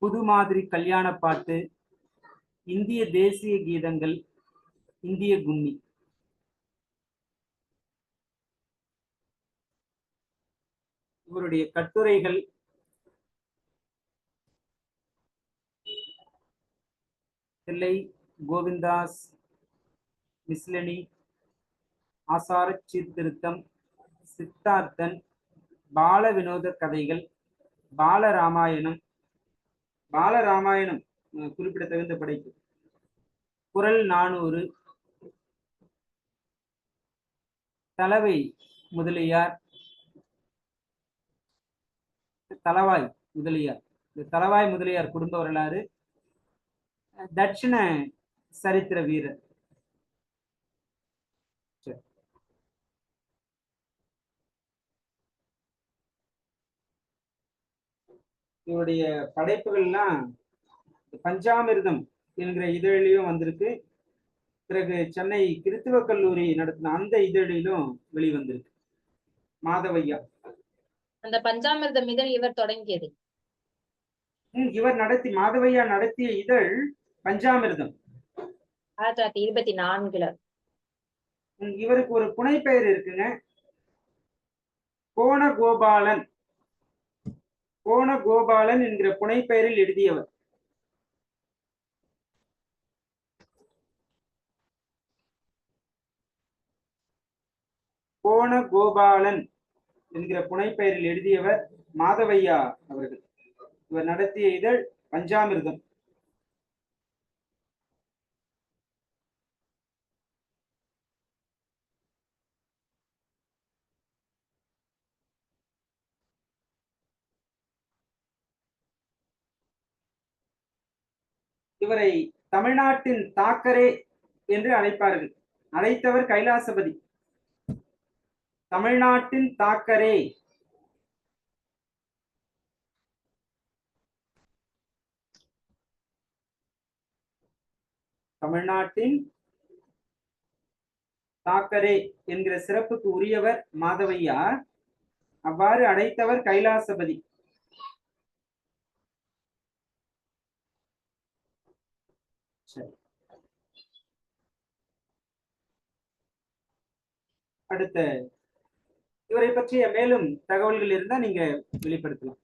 புது மாதிரி கல்யாண பாட்டு, இந்திய தேசிய கீதங்கள், இந்திய கும்மி. இவருடைய கட்டுரைகள் தில்லை கோவிந்தாஸ் மிஸ்லனி, ஆசார சீர்திருத்தம், சித்தார்த்தன், பால வினோத கதைகள், பாலராமாயணம். பாலராமாயணம் குறிப்பிடத்தகுந்த படைப்பு. குறள் 400, தளவை முதலியார், தளவாய் முதலியார், இந்த தளவாய் முதலியார் குடும்ப வரலாறு, தட்சிண சரித்திர வீரர். இவருடைய படைப்புகள்லாம் பஞ்சாமிர்தம் என்கிற இதழிலையும் வந்திருக்கு. பிறகு சென்னை கிறித்துவ கல்லூரி நடத்தின அந்த இதழிலும் வெளிவந்திருக்கு. மாதவையா அந்த பஞ்சாமிர்தம் இதழ் இவர் தொடங்கியது. மாதவையா நடத்திய இதழ் பஞ்சாமிர்தம் 1924. இவருக்கு ஒரு புனைப்பெயர் இருக்குங்க, கோணகோபாலன். கோணகோபாலன் என்கிற புனைப்பெயரில் எழுதியவர். கோணகோபாலன் என்கிற புனைப்பெயரில் எழுதியவர் மாதவையா அவர்கள். இவர் நடத்திய இதழ் பஞ்சாமிர்தம். இவரை தமிழ்நாட்டின் தாக்கரே என்று அழைப்பார்கள். அழைத்தவர் கைலாசபதி. தமிழ்நாட்டின் தாக்கரே. தமிழ்நாட்டின் தாக்கரே என்கிற சிறப்புக்கு உரியவர் மாதவையா. அவ்வாறு அழைத்தவர் கைலாசபதி. சரி, அடுத்த இவரை பற்றிய மேலும் தகவல்கள் இருந்தா நீங்க வெளிப்படுத்தலாம்.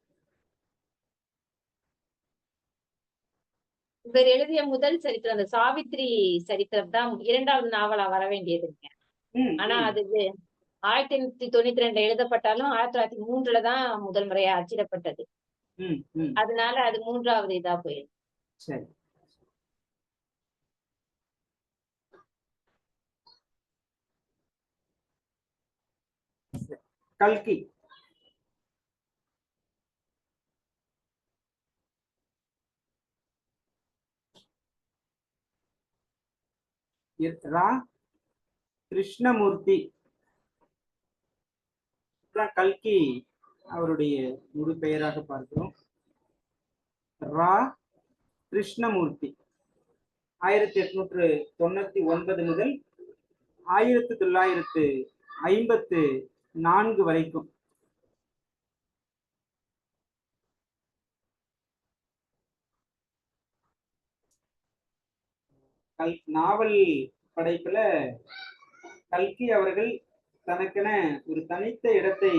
இவர் எழுதிய முதல் சரித்திரம் அந்த சாவித்திரி சரித்திரம் தான் 2வது நாவலா வர வேண்டியதுங்க. ஆனா அது 1892 எழுதப்பட்டாலும் 1903 தான் முதல் முறையா அச்சிடப்பட்டது. அதனால அது 3வது இதா போயிருக்கு. சரி, கல்கி. ரா கிருஷ்ணமூர்த்தி. கல்கி அவருடைய முழு பெயராக பார்க்கிறோம். ரா கிருஷ்ணமூர்த்தி 1899 முதல் 1954 வரைக்கும் நாவல் படைப்புல கல்கி அவர்கள் தனக்கென ஒரு தனித்த இடத்தை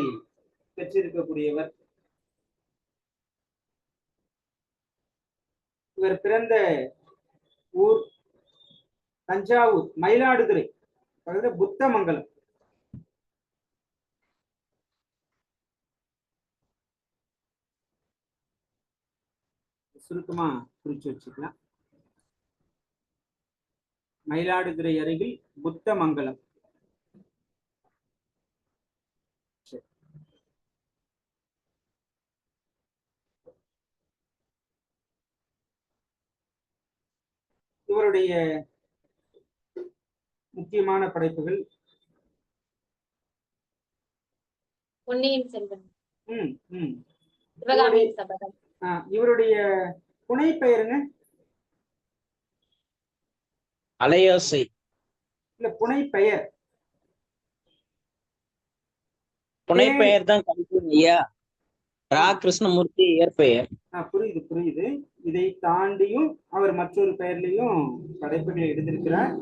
பெற்றிருக்கக்கூடியவர். இவர் பிறந்த ஊர் தஞ்சாவூர், மயிலாடுதுறை பக்கத்துல புத்தமங்கலம். சுருக்கமா குறிச்சு வச்சுக்கலாம். மயிலாடுதுறை அருகில் புத்தமங்கலம். இவருடைய முக்கியமான படைப்புகள் பொன்னியின் செல்வன், ம் ம் சிவகாமியின் சபதம். இவருடைய புனை பெயருங்க? அலையோசை. இல்ல, புனை பெயர். புனை பெயர் தான் கல்கி ஐயா. ரா கிருஷ்ணமூர்த்தி இயற்பெயர். புரியுது புரியுது. இதை தாண்டியும் அவர் மற்றொரு பெயர்லையும் படைப்புகளை எழுதியிருக்கிறார்.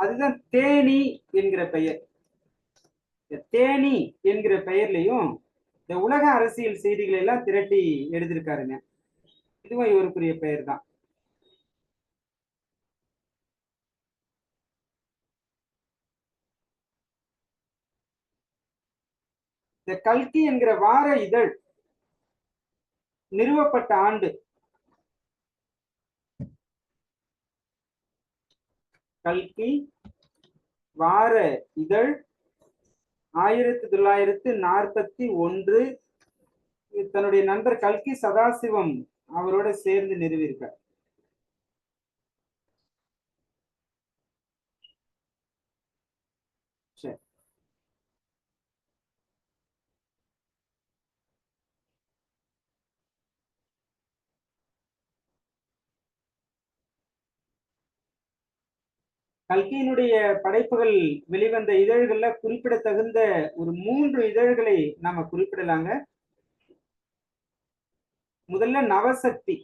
அதுதான் தேனி என்கிற பெயர். தேனி என்கிற பெயர்லையும் இந்த உலக அரசியல் செய்திகளை எல்லாம் திரட்டி எழுதியிருக்காருங்க. இதுவும் இவருக்குரிய பெயர் தான். இந்த கல்கி என்கிற வார இதழ் நிறுவப்பட்ட ஆண்டு கல்கி வார இதழ் 1941. தன்னுடைய நண்பர் கல்கி சதாசிவம் அவரோட சேர்ந்து நிறுவியிருக்கார். சரி, கல்கியினுடைய படைப்புகள் வெளிவந்த இதழ்கள்ல குறிப்பிடத்தகுந்த ஒரு 3 இதழ்களை நாம குறிப்பிடலாங்க. முதல்ல நவசக்தி.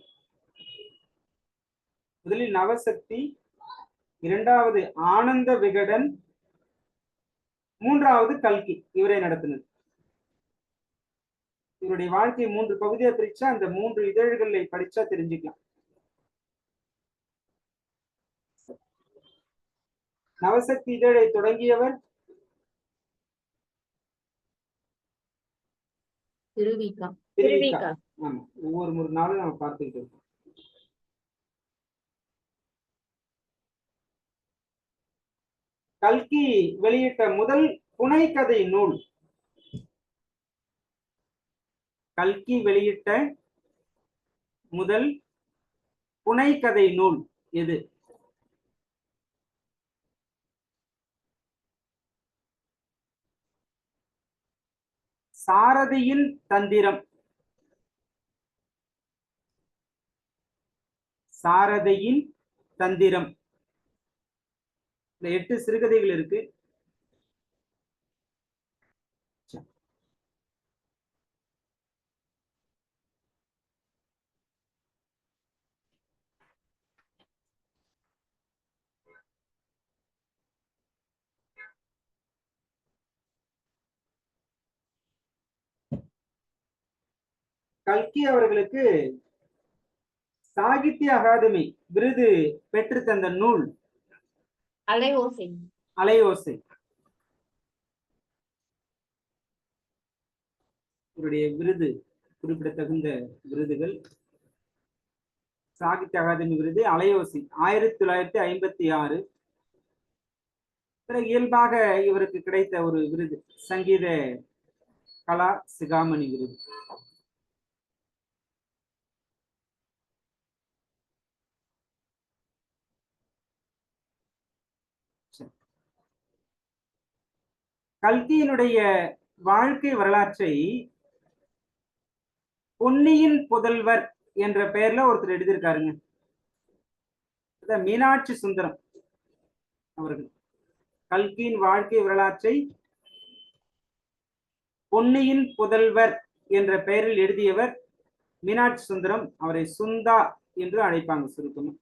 முதலில் நவசக்தி, 2வது ஆனந்த விகடன், 3வது கல்கி. இவரை நடத்தினது. இவருடைய வாழ்க்கை 3 பகுதியா பிரிச்சா அந்த 3 இதழ்களை படிச்சா தெரிஞ்சுக்கலாம். நவசக்தி இதழை தொடங்கியவர் திருவிகா. ஆமா, ஒவ்வொரு நாளும் நம்ம பார்த்துக்கிட்டு இருக்கோம். கல்கி வெளியிட்ட முதல் புனைகதை நூல், கல்கி வெளியிட்ட முதல் புனைகதை நூல் எது? சாரதியின் தந்திரம். சாரதியின் தந்திரம். இந்த 8 சிறுகதைகள் இருக்கு. கல்கி அவர்களுக்கு சாகித்ய அகாதமி விருது பெற்று தந்த நூல் அலையோசை. அலையோசை. இவருடைய விருது குறிப்பிடத்தகுந்த விருதுகள். சாகித்ய அகாதமி விருது அலையோசை 1956. பிறகு இயல்பாக இவருக்கு கிடைத்த ஒரு விருது சங்கீத கலா சிகாமணி விருது. கல்கியினுடைய வாழ்க்கை வரலாற்றை பொன்னியின் புதல்வர் என்ற பெயர்ல ஒருத்தர் எழுதியிருக்காருங்க. மீனாட்சி சுந்தரம் அவர்கள் கல்கியின் வாழ்க்கை வரலாற்றை பொன்னியின் புதல்வர் என்ற பெயரில் எழுதியவர் மீனாட்சி சுந்தரம். அவரை சுந்தா என்று அழைப்பாங்க சுருக்கமா.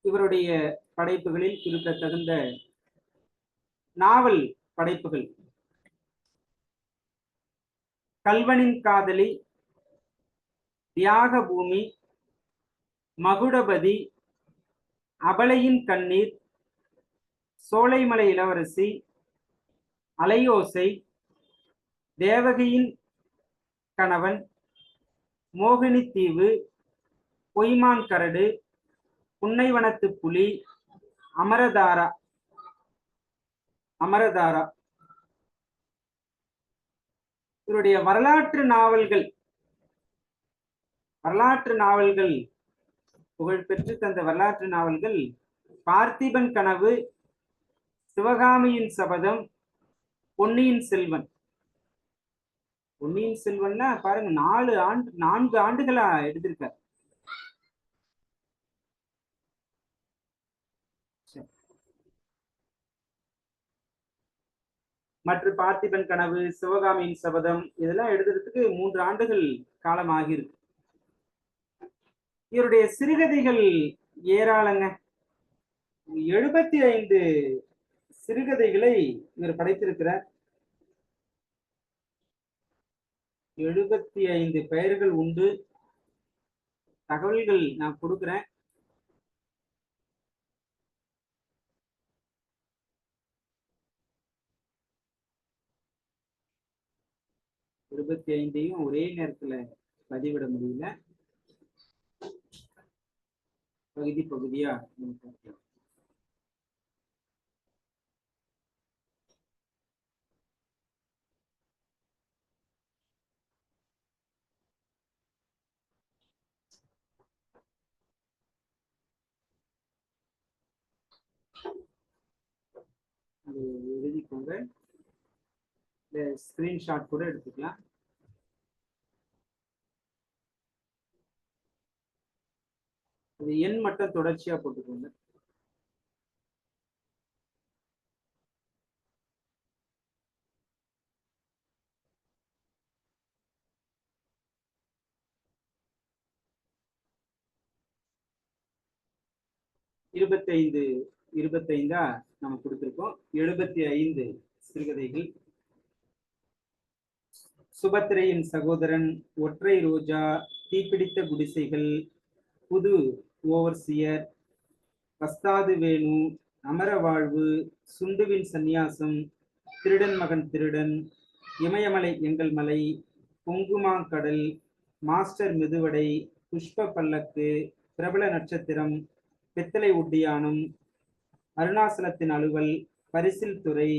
இவருடைய படைப்புகளில் குறிப்பிடத்தகுந்த நாவல் படைப்புகள் கல்வனின் காதலி, தியாக பூமி, மகுடபதி, அபலையின் கண்ணீர், சோலைமலை இளவரசி, அலையோசை, தேவகியின் கணவன், மோகினி தீவு, பொய்மான் கரடு, புன்னைவனத்து புலி, அமரதாரா. அமரதாரா இவருடைய வரலாற்று நாவல்கள் புகழ்பெற்று தந்த வரலாற்று நாவல்கள் பார்த்திபன் கனவு, சிவகாமியின் சபதம், பொன்னியின் செல்வன். பொன்னியின் செல்வன்னா பாருங்க 4 ஆண்டுகளா எடுத்திருக்கார். மற்ற பார்த்திபன் கனவு, சிவகாமியின் சபதம் இதெல்லாம் எழுதுறதுக்கு 3 ஆண்டுகள் காலம் ஆகியிருக்கு. இவருடைய சிறுகதைகள் ஏராளங்க. 75 சிறுகதைகளை இவர் படைத்திருக்கிறார். 75 பெயர்கள் உண்டு. தகவல்கள் நான் கொடுக்கிறேன். இருபத்தி 25 ஒரே நேரத்துல பதிவிட முடியல. பகுதி பகுதியா அது எழுதிக்கோங்க. ஸ்கிரீன்ஷாட் கூட எடுத்துக்கலாம். அது எண் மட்டும் தொடர்ச்சியா போட்டுக்கோங்க. இருபத்தைந்து 25 நம்ம கொடுத்திருக்கோம். 75 சிறுகதைகள். சுபத்திரையின் சகோதரன், ஒற்றை ரோஜா, தீப்பிடித்த குடிசைகள், புது ஓவர்சியர், பஸ்தாது வேணு, அமர வாழ்வு, சுண்டுவின் சந்நியாசம், திருடன் மகன் திருடன், இமயமலை எங்கள் மலை, பொங்குமாங்கடல், மாஸ்டர் மெதுவடை, புஷ்ப பல்லக்கு, பிரபல நட்சத்திரம், பித்தளை உட்டியானம், அருணாசலத்தின் அலுவல், பரிசில் துறை,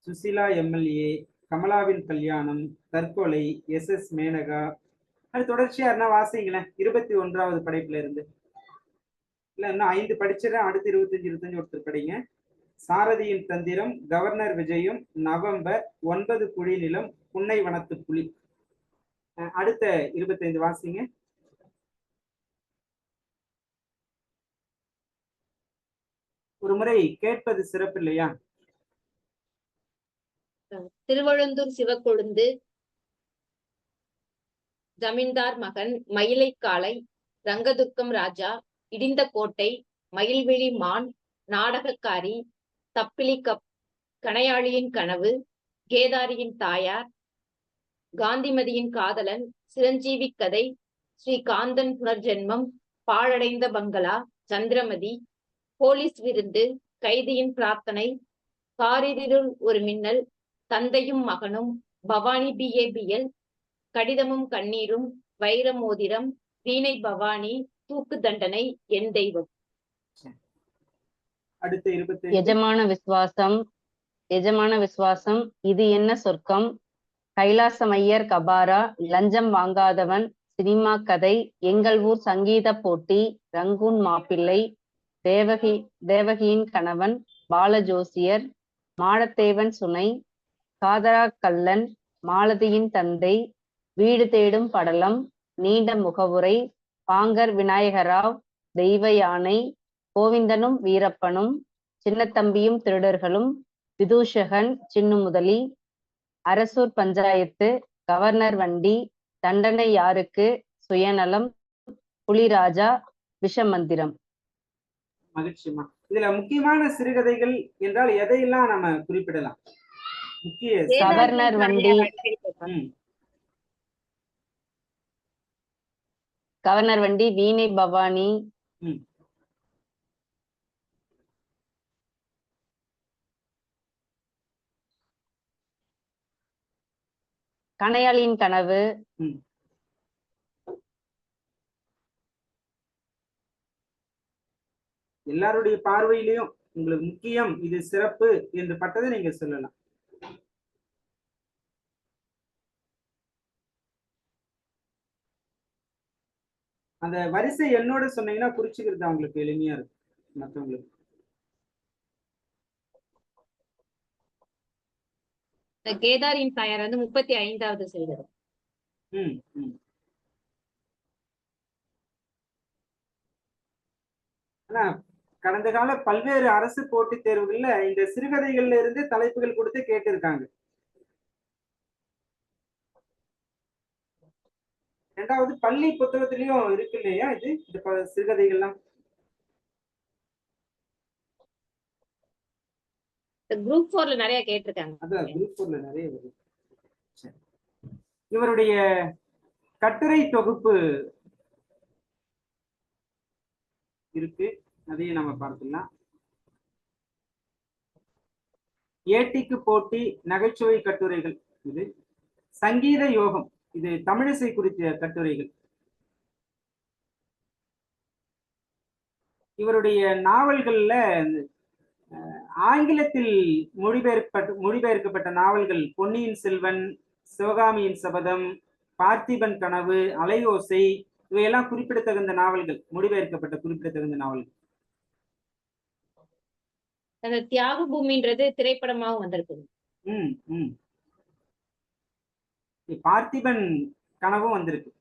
சுசிலா எம்எல்ஏ, கமலாவின் கல்யாணம், தற்கொலை, SS மேனகா, அது தொடர்ச்சியா என்ன வாசிங்களேன் 21வது படைப்புல இருந்து. இல்ல இன்னும் 5 படிச்சிடறேன், அடுத்து 25 ஒருத்தர் படிங்க. சாரதியின் தந்திரம், கவர்னர் விஜயம், நவம்பர், 9 குழி நிலம், புன்னை வனத்து புலி. அடுத்த 25 வாசிங்க. ஒரு முறை கேட்பது சிறப்பு இல்லையா? திருவழுந்தூர் சிவக்கொழுந்து, ஜமீன்தார் மகன், மயிலை காளை, ரங்கதுர்க்கம் ராஜா, இடிந்த கோட்டை, மயில்விழி மான், நாடகக்காரி, தப்பிலி கணையாளியின் கனவு, கேதாரியின் தாயார், காந்திமதியின் காதலன், சிரஞ்சீவி கதை, ஸ்ரீகாந்தன் புனர்ஜென்மம், பாழடைந்த பங்களா, சந்திரமதி, போலீஸ் விருந்து, கைதியின் பிரார்த்தனை, காரிருள் ஒரு மின்னல், தந்தையும் மகனும், பவானி BABL, கடிதமும் கண்ணீரும், வைர மோதிரம், வீணை பவானி, தூக்கு தண்டனை, என் தெய்வம். அடுத்த 25 எஜமான விசுவாசம், இது என்ன சொர்க்கம், கைலாசமையர் கபாரா, லஞ்சம் வாங்காதவன், சினிமா கதை, எங்கள் ஊர் சங்கீத போட்டி, ரங்கூன் மாப்பிள்ளை, தேவகியின் கணவன், பாலஜோசியர், மாடத்தேவன் சுனை, காதரா கல்லன், மாலதியின் தந்தை, வீடு தேடும் படலம், நீண்ட முகவுரை, பாங்கர் விநாயகராவ், தெய்வ யானை, கோவிந்தனும் வீரப்பனும், சின்னத்தம்பியும் திருடர்களும், விதூஷகன், சின்னு முதலி, அரசூர் பஞ்சாயத்து, கவர்னர் வண்டி, தண்டனை யாருக்கு, சுயநலம், புலிராஜா, விஷமந்திரம். மகிழ்ச்சிமா. இதுல முக்கியமான சிறுகதைகள் என்றால் எதையெல்லாம் நம்ம குறிப்பிடலாம்? முக்கிய கவர்னர் வண்டி, கவர்னர் வண்டி, வீணை பவானி, கணையாளியின் கனவு, எல்லாருடைய பார்வையிலையும் உங்களுக்கு முக்கியம், இது சிறப்பு என்று பட்டதை நீங்க சொல்லலாம். அந்த வரிசை என்னோட சொன்னீங்கன்னா குறிச்சுக்கிறது அவங்களுக்கு எளிமையா இருக்கும் மற்றவங்களுக்கு. கேதாரின் தாயார் 35வது செய்தது. ஆனா கடந்த கால பல்வேறு அரசு போட்டித் தேர்வுகள்ல இந்த சிறுகதைகள்ல இருந்து தலைப்புகள் கொடுத்து கேட்டிருக்காங்க. 2வது பள்ளி புத்தகத்திலயும் இருக்கு இல்லையா இது, இந்த சிறுகதைகள்லாம்? குரூப் 4ல நிறைய கேட்டிருக்காங்க. அதான் குரூப் 4ல நிறைய வருது. இவருடைய கட்டுரை தொகுப்பு இருக்கு, அதையும் நம்ம பார்த்துக்கலாம். ஏட்டிக்கு போட்டி, நகைச்சுவை கட்டுரைகள், இது சங்கீத யோகம், இது தமிழிசை குறித்த கட்டுரைகள். இவருடைய நாவல்கள்ல ஆங்கிலத்தில் மொழிபெயர்க்கப்பட்ட நாவல்கள் பொன்னியின் செல்வன், சிவகாமியின் சபதம், பார்த்திபன் கனவு, அலையோசை, இவையெல்லாம் குறிப்பிடத்தகுந்த நாவல்கள், மொழிபெயர்க்கப்பட்ட குறிப்பிடத்தகுந்த நாவல்கள். அந்த தியாக பூமின்றது திரைப்படமாகவும் வந்திருக்கு. பார்த்திபன் கனவும் வந்திருக்கு,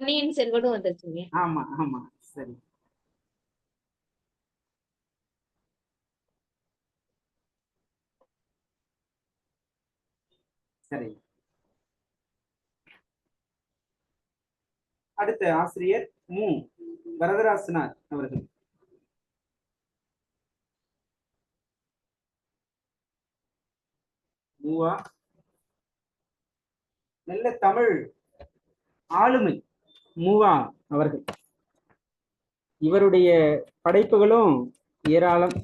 பொன்னியின் செல்வனும் வந்துருச்சுங்க. ஆமா ஆமா, சரி. சரி, அடுத்த ஆசிரியர் மு வரதராசனார் அவர்கள். மூவா நல்ல தமிழ் ஆளுமை மூவா அவர்கள். இவருடைய படைப்புகளும் ஏராளம்.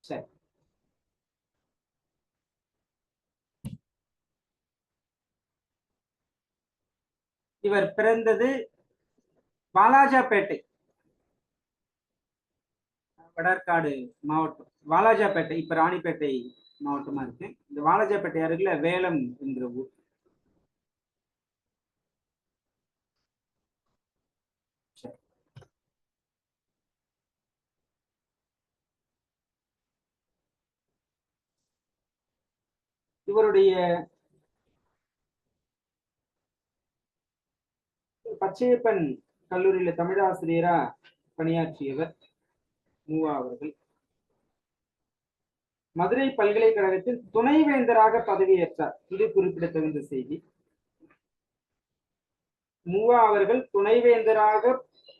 சரி, இவர் பிறந்தது வாலாஜாபேட்டை, வடற்காடு மாவட்டம். வாலாஜாபேட்டை இப்ப ராணிப்பேட்டை மாவட்டமா இருக்கு. இந்த வாலாஜாபேட்டை அருகில வேலம் என்கிற ஊர். இவருடைய பச்சையப்பன் கல்லூரியில தமிழாசிரியரா பணியாற்றியவர் மூவா அவர்கள். மதுரை பல்கலைக்கழகத்தில் துணைவேந்தராக பதவியேற்றார். இது குறிப்பிடத்தகுந்த செய்தி. மூவா அவர்கள் துணைவேந்தராக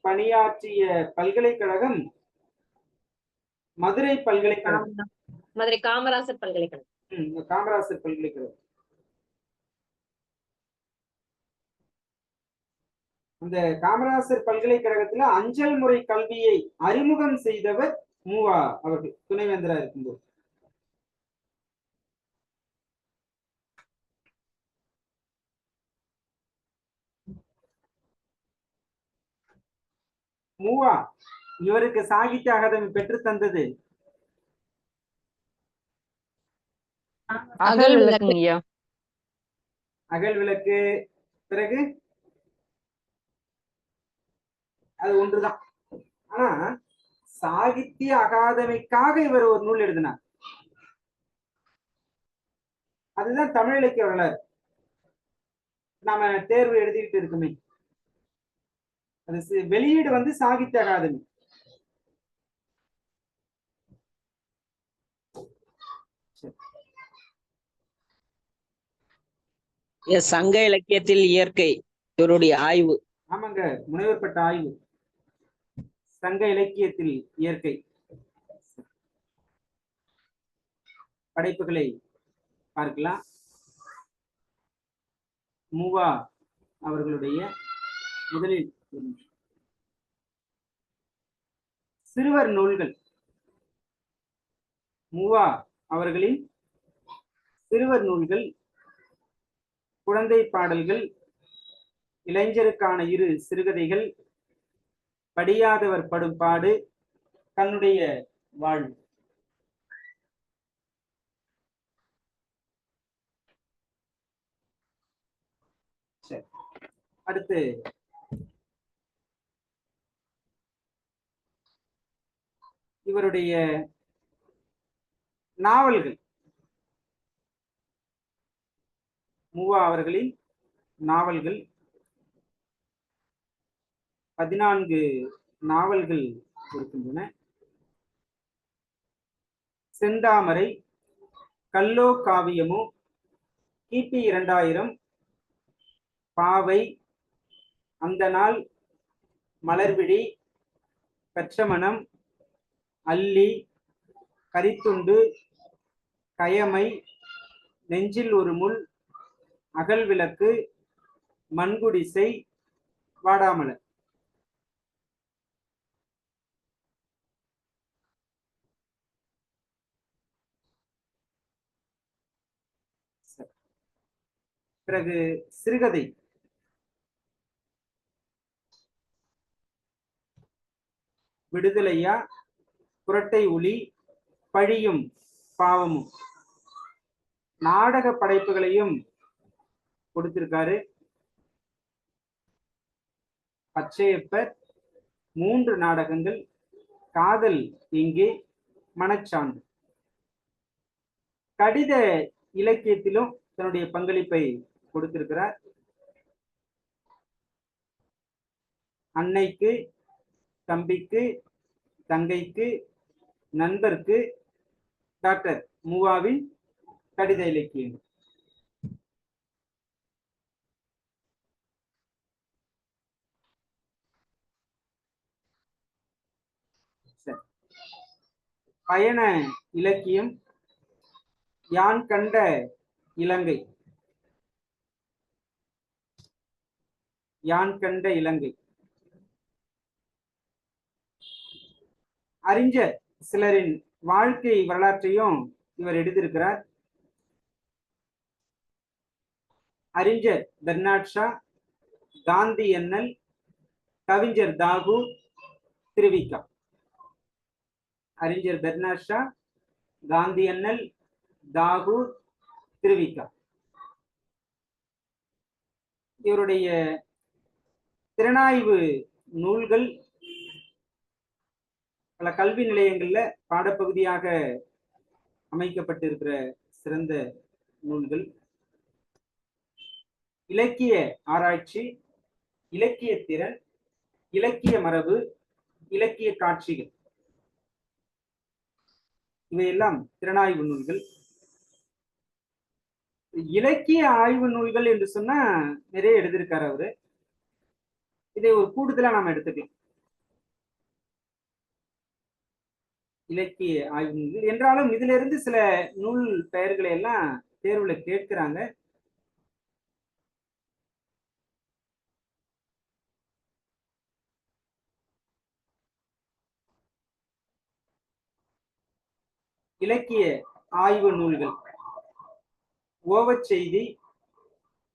பணியாற்றிய பல்கலைக்கழகம் மதுரை பல்கலைக்கழகம், மதுரை காமராசர் பல்கலைக்கழகம். காமராசர் பல்கலைக்கழகம். அந்த காமராசர் பல்கலைக்கழகத்துல அஞ்சல் முறை கல்வியை அறிமுகம் செய்தவர் மூவா அவர்கள் துணைவேந்தரா இருக்கும்போது. மூவா இவருக்கு சாகித்ய அகாதமி பெற்று தந்தது அகல் விளக்குங்கய்யா. அகல் விளக்கு. பிறகு அது ஒன்றுதான். ஆனா சாகித்ய அகாதமிக்காக இவர் ஒரு நூல் எழுதினார். அதுதான் தமிழ் இலக்கிய வரலாறு. நாம தேர்வு எழுதிட்டு இருக்குமே, அது வெளியீடு வந்து சாகித்ய அகாதமி. சங்க இலக்கியத்தில் இயற்கை இவருடைய ஆய்வு. ஆமாங்க, முனைவர் பட்ட ஆய்வு சங்க இலக்கியத்தில் இயற்கை. படைப்புகளை பார்க்கலாம். மூவா அவர்களுடைய முதலில் சிறுவர் நூல்கள். மூவா அவர்களின் சிறுவர் நூல்கள், குழந்தை பாடல்கள், இளைஞருக்கான இரு சிறுகதைகள், படியாதவர் படும் பாடு, தன்னுடைய வாழ்வு. சரி, அடுத்து இவருடைய நாவல்கள். மூவா அவர்களின் நாவல்கள் 14 நாவல்கள் இருக்கின்றன. செந்தாமரை, கல்லோ காவியமோ, கிபி 2000, பாவை, அந்த நாள், மலர்விழி, கச்சமணம், அல்லி, கரித்துண்டு, கயமை, நெஞ்சில் ஒரு முள், அகல் விளக்கு, மண்குடிசை, வாடாமலர். பிறகு சிறுகதை. விடுதலையா, புரட்டை உளி, பழியும் பாவமும். நாடக படைப்புகளையும் கொடுத்திருக்காரு. பச்சையப்பர், 3 நாடகங்கள், காதல் இங்கே, மனச்சான்று. கடித இலக்கியத்திலும் தன்னுடைய பங்களிப்பை கொடுத்திருக்கிறார். அன்னைக்கு, தம்பிக்கு, தங்கைக்கு, நண்பருக்கு, டாக்டர் மூவாவின் கடித இலக்கியம். பயண இலக்கியம், யான் கண்ட இலங்கை. யான் கண்ட இலங்கை. அறிஞர் சிலரின் வாழ்க்கை வரலாற்றையும் இவர் எழுதியிருக்கிறார். அறிஞர் பெர்னாட் ஷா, காந்தி எண்ணல், கவிஞர் தாகூர், திருவிக்கா. அறிஞர் பெர்னாட் ஷா, காந்தி எண்ணல், தாகூர், திருவிக்கா. இவருடைய திறனாய்வு நூல்கள் பல கல்வி நிலையங்கள்ல பாடப்பகுதியாக அமைக்கப்பட்டிருக்கிற சிறந்த நூல்கள். இலக்கிய ஆராய்ச்சி, இலக்கிய திறன், இலக்கிய மரபு, இலக்கிய காட்சிகள், இவையெல்லாம் திறனாய்வு நூல்கள். இலக்கிய ஆய்வு நூல்கள் என்று சொன்னா நிறைய எழுதியிருக்காரு அவரு. இதை ஒரு கூடுதலா நாம எடுத்துக்கலாம். இலக்கிய ஆய்வு நூல்கள் என்றாலும் இதுல இருந்து சில நூல் பெயர்களை எல்லாம் தேர்வுல கேட்கிறாங்க. இலக்கிய ஆய்வு நூல்கள்: ஓவச்செய்தி,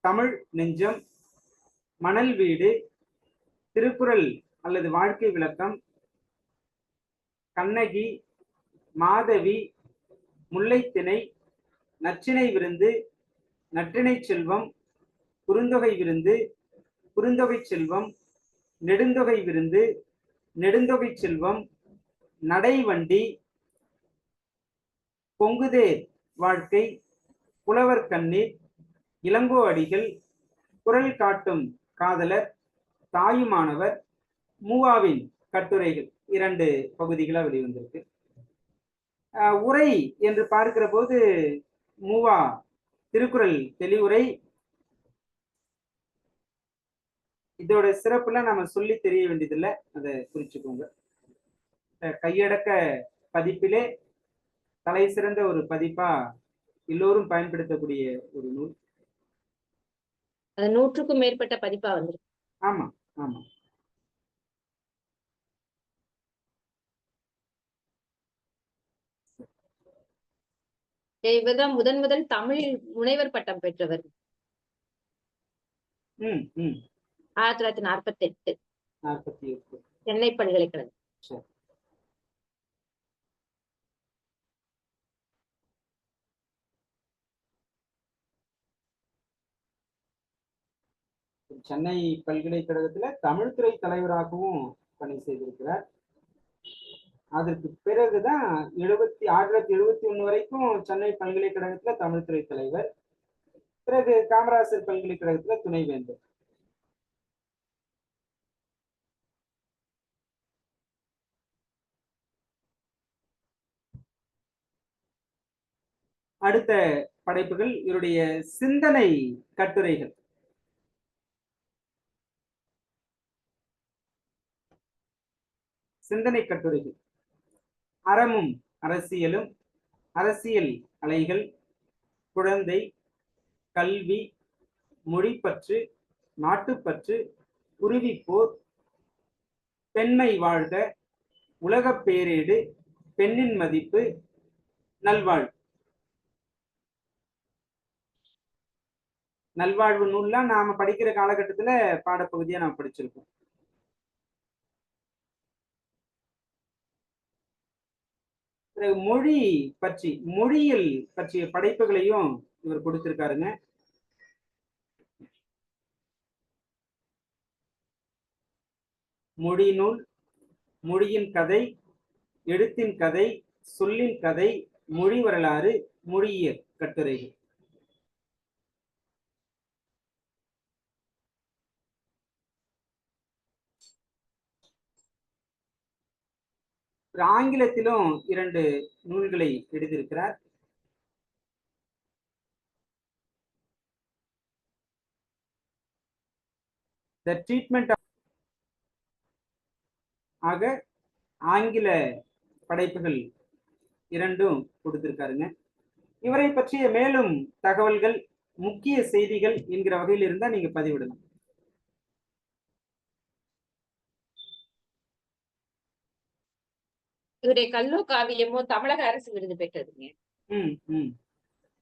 தமிழ் நெஞ்சம், மணல் வீடு, திருக்குறள் அல்லது வாழ்க்கை விளக்கம், கண்ணகி, மாதவி, முல்லைத்திணை, நச்சினை விருந்து, நற்றிணை செல்வம், குறுந்தொகை விருந்து, குறுந்தொகை செல்வம், நெடுந்தொகை விருந்து, நெடுந்தொகை செல்வம், நடைவண்டி, பொங்குதேர் வாழ்க்கை, புலவர் கண்ணீர், இளங்கோ அடிகள், குரல் காட்டும் காதலர், தாயுமானவர், மூவாவின் கட்டுரைகள் 2 பகுதிகளா வெளிவந்திருக்கு. உரை என்று பார்க்கிற போது மூவா திருக்குறள் தெளிவுரை. இதோட சிறப்புலாம் நம்ம சொல்லி தெரிய வேண்டியதில்லை, அதை குறிச்சுக்கோங்க. கையடக்க பதிப்பிலே தலை சிறந்த ஒரு பதிப்பா எல்லோரும் பயன்படுத்தக்கூடிய ஒரு நூல். அது 100க்கும் மேற்பட்ட பதிப்பா வந்துருக்கு. ஆமா ஆமா. இவர்தான் முதல் தமிழில் முனைவர் பட்டம் பெற்றவர். 1948 சென்னை பல்கலைக்கழகம். சென்னை பல்கலைக்கழகத்துல தமிழ்துறை தலைவராகவும் பணி செய்திருக்கிறார். அதற்கு பிறகுதான் 1971 வரைக்கும் சென்னை பல்கலைக்கழகத்துல தமிழ்துறை தலைவர், பிறகு காமராசர் பல்கலைக்கழகத்துல துணைவேந்தர். அடுத்த படைப்புகள் இவருடைய சிந்தனை கட்டுரைகள். சிந்தனை கட்டுரைகள்: அறமும் அரசியலும், அரசியல் அலைகள், குழந்தை, கல்வி, மொழிப்பற்று, நாட்டுப்பற்று, குருவிப்போர், பெண்மை வாழ்க, உலகப் பேரேடு, பெண்ணின் மதிப்பு, நல்வாழ்வு. நல்வாழ்வு நூல்லாம் நாம படிக்கிற காலகட்டத்துல பாடப்பகுதியா நாம படிச்சிருக்கோம். மொழி பற்றி, மொழியியல் பற்றிய படைப்புகளையும் இவர் கொடுத்திருக்காருங்க. மொழி நூல், மொழியின் கதை, எழுத்தின் கதை, சொல்லின் கதை, மொழி வரலாறு, மொழியியல் கட்டுரைகள். ஆங்கிலத்திலும் 2 நூல்களை எழுதியிருக்கிறார். த ட்ரீட்மெண்ட் ஆக ஆங்கில படைப்புகள் 2ம் கொடுத்திருக்காருங்க. இவரை பற்றிய மேலும் தகவல்கள், முக்கிய செய்திகள் என்கிற வகையில் இருந்தா நீங்க பதிவிடலாம். இவருடைய கல்லோ காவியமோ தமிழக அரசு விருது பெற்றதுங்க.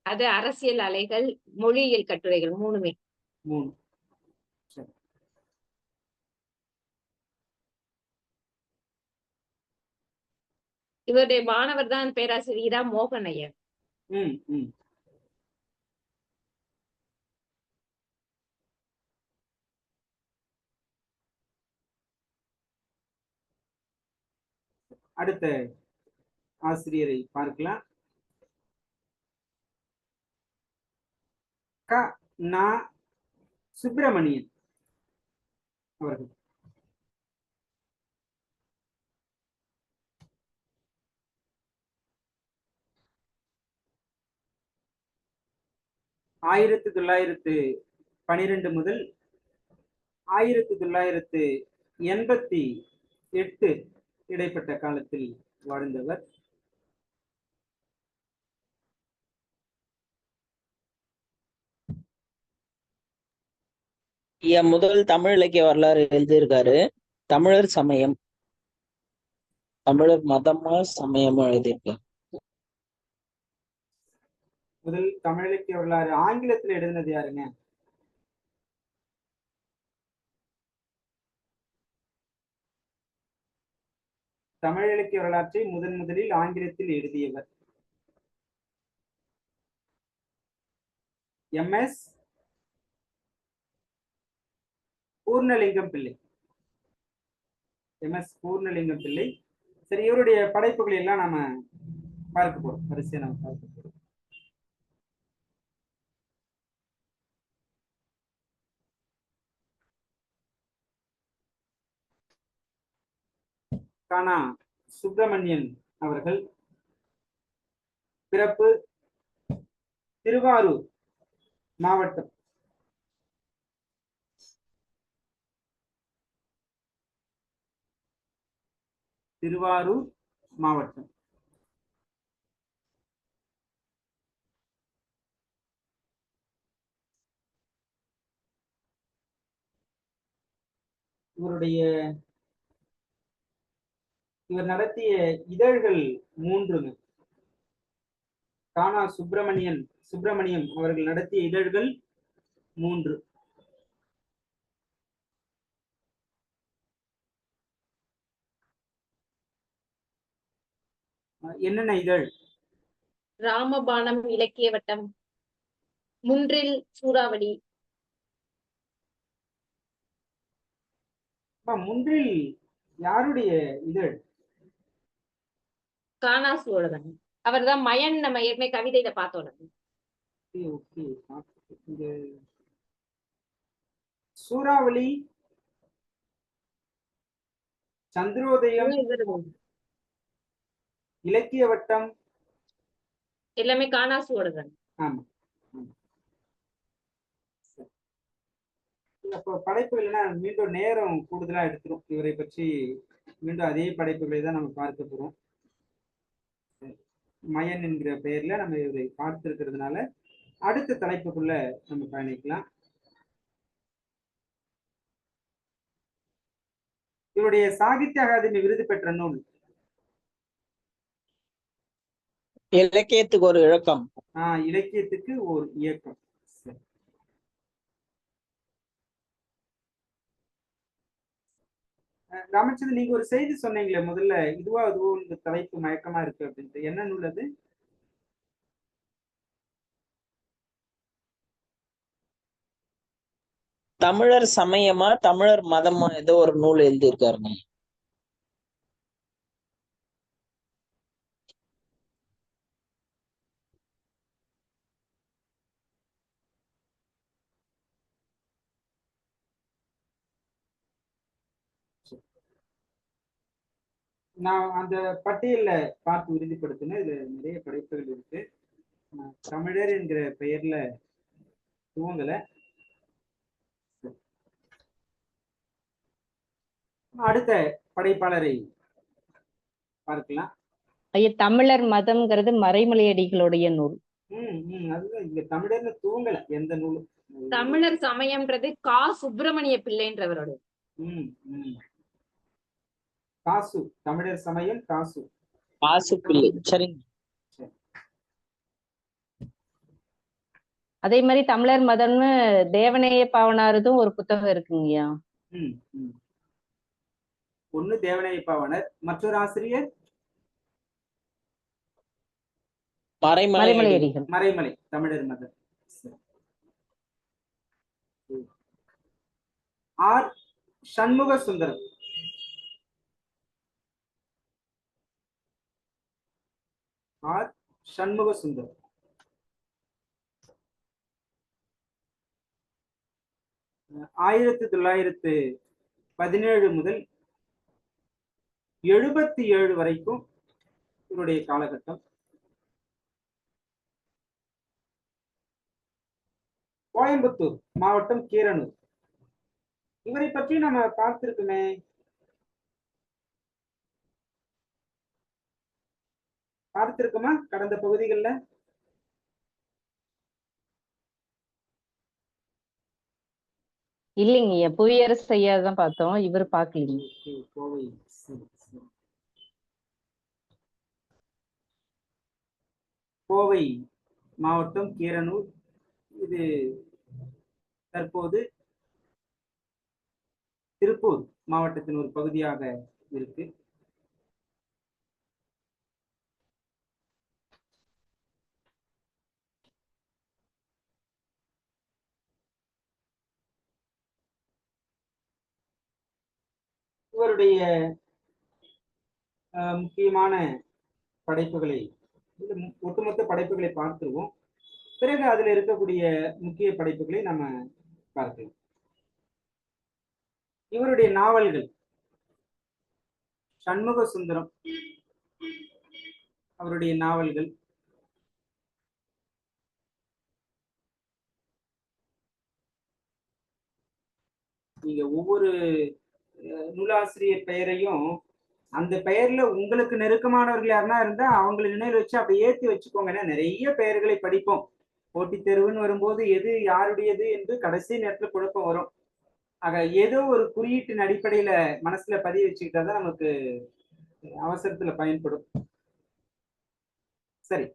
அது அரசியல் அலைகள், மொழியியல் கட்டுரைகள் 3மே. இவருடைய மாணவர் தான் பேராசிரியர் இரா மோகன் ஐயர். அடுத்த ஆசிரியரை பார்க்கலாம். க நா சுப்பிரமணியன் அவர்கள். ஆயிரத்தி 1912 முதல் 1988 இடைப்பட்ட காலத்தில் வாழ்ந்தவர். முதல் தமிழ் இலக்கிய வரலாறு எழுதியிருக்காரு. தமிழர் சமயம், தமிழர் மதமா சமயமா எழுதியிருக்காரு. முதல் தமிழ் இலக்கிய வரலாறு ஆங்கிலத்தில் எழுதினது யாருங்க? தமிழ் இலக்கிய வரலாற்றை முதலில் ஆங்கிலத்தில் எழுதியவர் எம்.எஸ். பூர்ணலிங்கம் பிள்ளை. எம்.எஸ். பூர்ணலிங்கம் பிள்ளை. சரி, இவருடைய படைப்புகளை எல்லாம் நாம பார்க்க போறோம், வரிசையா நம்ம பார்க்க போறோம். கானா சுப்பிரமணியன் அவர்கள் பிறப்பு திருவாரூர் மாவட்டம். திருவாரூர் மாவட்டம். இவர் நடத்திய இதழ்கள் 3. கானா சுப்பிரமணியம் அவர்கள் நடத்திய இதழ்கள் 3. என்னென்ன இதழ்? ராமபாணம் இலக்கிய வட்டம், முன்றில் சூறாவளி. முன்றில் யாருடைய இதழ்? கானாசுவோடதான். அவர் தான் மயன், நம்ம ஏற்கனவே கவிதையில பார்த்தோம். சூறாவளி, சந்திரோதயம், இலக்கிய வட்டம் எல்லாமே கானாசுவோடதான். ஆமா. அப்போ படைப்புகள் மீண்டும் நேரம் கூடுதலா எடுத்துரும். இவரை பற்றி மீண்டும் அதே படைப்புகளை தான் நம்ம பார்க்க போறோம். மயன் என்கிற பெயர்ல நம்ம இவரை பார்த்திருக்கிறதுனால அடுத்த தலைப்புக்குள்ள நம்ம பயணிக்கலாம். இவருடைய சாகித்ய அகாதமி விருது பெற்ற நூல் இலக்கியத்துக்கு ஒரு இழக்கம். இலக்கியத்துக்கு ஒரு இயக்கம். ராமச்சந்திரன், நீங்க ஒரு செய்தி சொன்னீங்களே முதல்ல, இதுவோ அதுவோ இந்த தலைப்பு மயக்கமா இருக்கு அப்படின்ட்டு. என்ன நூல் அது? தமிழர் சமயமா தமிழர் மதமா ஏதோ ஒரு நூல் எழுதியிருக்காருங்க. நான் அந்த பட்டியல்ல பார்த்து உறுதிப்படுத்தினேன். இதுல நிறைய படைப்புகள் இருக்கு. தமிழர் என்கிற பெயர்ல துவங்கல. அடுத்த படைப்பாளரை பார்க்கலாம். ஐயா, தமிழர் மதம்ங்கிறது மறைமலையடிகளுடைய நூல். அதுதான் இங்க தமிழர்னு துவங்கல எந்த நூலும். தமிழர் சமயம்ன்றது கா சுப்பிரமணிய பிள்ளைன்றவரோட. காசு, தமிழர் சமயம் காசு பிள்ளை. சரிங்க. அதே மாதிரி தமிழர் மதம்னு தேவநேய பாவனாரதும் ஒரு புத்தகம் இருக்குங்கய்யா. ஒண்ணு தேவநேய பாவனர், மற்றொரு ஆசிரியர் மறைமலையடிகள். மறைமலை தமிழர் மதம். ஆர் சண்முக சுந்தரம். ஆர் சண்முக சுந்தரம். 1917 முதல் 77 வரைக்கும் இவருடைய காலகட்டம். கோயம்புத்தூர் மாவட்டம் கீரனூர். இவரை பற்றி நம்ம பார்த்திருக்குமே. பார்த்திருக்குமா கடந்த பகுதிகளில்? இல்லைங்க, புவியரசு ஐயா தான் பார்த்தோம், இவர் பார்க்கலீங்க. கோவை. கோவை மாவட்டம் கீரனூர். இது தற்போது திருப்பூர் மாவட்டத்தின் ஒரு பகுதியாக இருக்கு. இவருடைய முக்கியமான படைப்புகளை, ஒட்டுமொத்த படைப்புகளை பார்த்துருவோம். பிறகு அதுல இருக்கக்கூடிய முக்கிய படைப்புகளை நம்ம பார்க்கலாம். இவருடைய நாவல்கள் சண்முக சுந்தரம் அவருடைய நாவல்கள், நீங்க ஒவ்வொரு நூலாசிரியர் பெயரையும் அந்த பெயர்ல உங்களுக்கு நெருக்கமானவர்கள் யாருன்னா இருந்தா அவங்களை நினைவு வச்சு அப்படி ஏற்றி வச்சுக்கோங்க. ஏன்னா நிறைய பெயர்களை படிப்போம். போட்டித் தேர்வுன்னு வரும்போது எது யாருடையது என்று கடைசி நேரத்துல குழப்பம் வரும். ஆக ஏதோ ஒரு குறியீட்டின் அடிப்படையில மனசுல பதிய வச்சுக்கிட்டாதான் நமக்கு அவசரத்துல பயன்படும். சரி,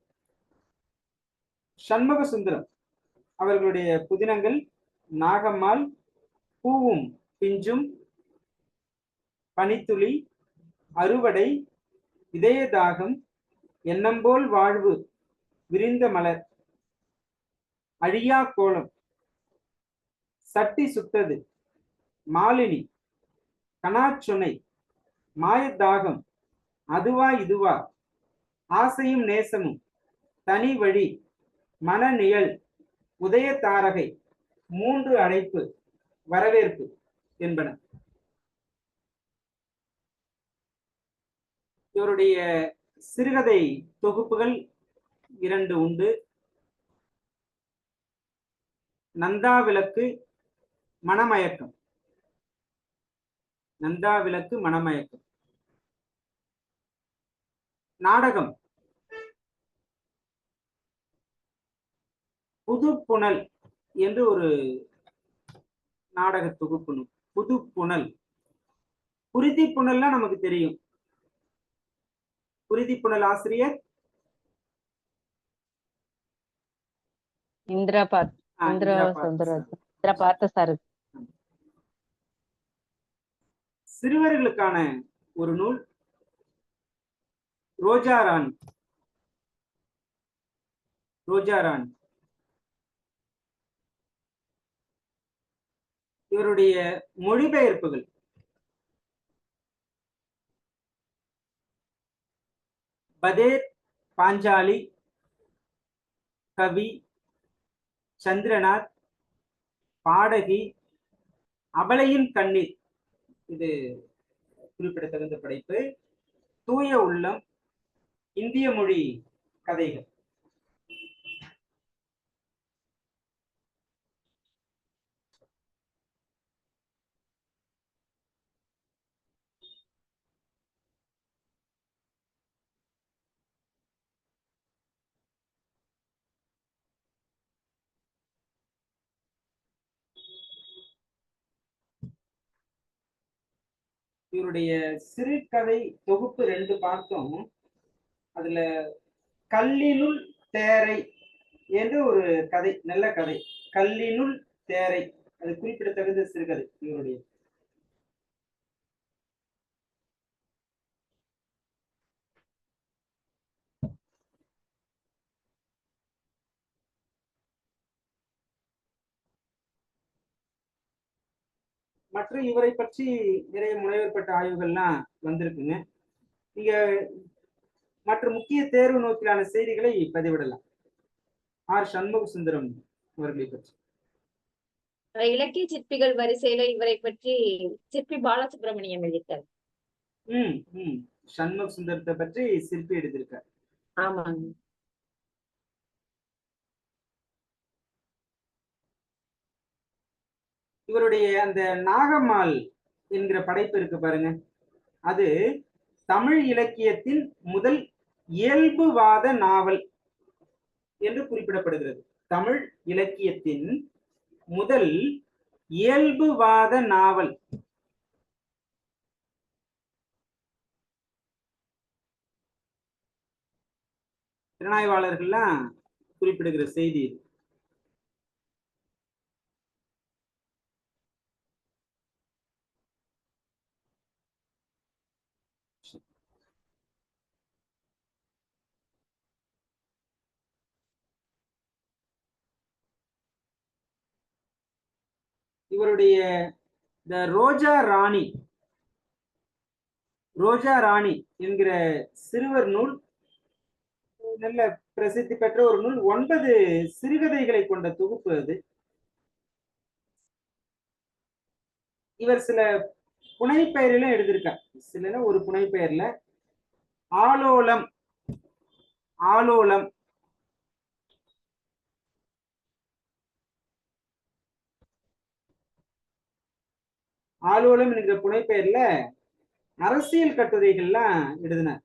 சண்முக சுந்தரம் அவர்களுடைய புதினங்கள் நாகம்மாள், பூவும் பிஞ்சும், பனித்துளி, அறுவடை, இதயதாகம், எண்ணம்போல் வாழ்வு, விரிந்த மலர், அழியா கோலம், சட்டி சுட்டது, மாலினி, கனாச்சுனை, மாயதாகம், அதுவா இதுவா, ஆசையும் நேசமும், தனி வழி, மனநிழல், உதய தாரகை, மூன்று அழைப்பு, வரவேற்பு என்பன. இவருடைய சிறுகதை தொகுப்புகள் 2 உண்டு. நந்தாவிளக்கு, மணமயக்கம். நந்தாவிளக்கு, மணமயக்கம். நாடகம் புதுப்புணல் என்று ஒரு நாடக தொகுப்பு நூல். புதுப்புணல். குருதி புனல்னா நமக்கு தெரியும். குருதி புனல் ஆசிரியர் இந்திரா பார்த்தசாரதி. சிறுவர்களுக்கான ஒரு நூல் ரோஜா ராணி. ரோஜா ராணி இவருடைய மொழிபெயர்ப்புகள் பதேர், பாஞ்சாலி, கவி, சந்திரநாத், பாடகி, அபலையின் கண்ணீர், இது குறிப்பிடத்தகுந்த படைப்பு. தூய உள்ளம், இந்திய மொழி கதைகள். இவருடைய சிறுகதை தொகுப்பு 2 பார்த்தோம். அதுல கல்லினுள் தேரை என்று ஒரு கதை, நல்ல கதை. கல்லினுள் தேரை, அது குறிப்பிடத்தகுந்த சிறுகதை இவருடைய. மற்ற இவரை பற்றி நிறைய முனைவர் பட்ட ஆய்வுகள்லாம் வந்திருக்குங்க. நீங்க மற்ற முக்கிய தேர்வு நோக்கிலான செய்திகளை பதிவிடலாம். ஆர். சண்முக சுந்தரம் அவர்களை பற்றி. இலக்கிய சிற்பிகள் வரிசையில இவரை பற்றி சிற்பி பாலசுப்ரமணியம் எழுதியிருக்காரு. சண்முக சுந்தரத்தை பற்றி சிற்பி எடுத்திருக்கார். ஆமாங்க. இவருடைய அந்த நாகம்மாள் என்கிற படைப்பு இருக்கு பாருங்க, அது தமிழ் இலக்கியத்தின் முதல் இயல்புவாத நாவல் என்று குறிப்பிடப்படுகிறது. தமிழ் இலக்கியத்தின் முதல் இயல்புவாத நாவல். திறனாய்வாளர்கள்லாம் குறிப்பிடுகிற செய்தி. இவருடைய இந்த ரோஜா ராணி என்கிற சிறுவர் நூல் நல்ல பிரசித்தி பெற்ற ஒரு நூல். 9 சிறுகதைகளை கொண்ட தொகுப்பு அது. இவர் சில புனைப்பெயரில எழுதியிருக்கார். சில ஒரு புனைப்பெயர்ல ஆலோலம் என்கிற புனைப்பெயர்ல அரசியல் கட்டுரைகள்லாம் எழுதினார்.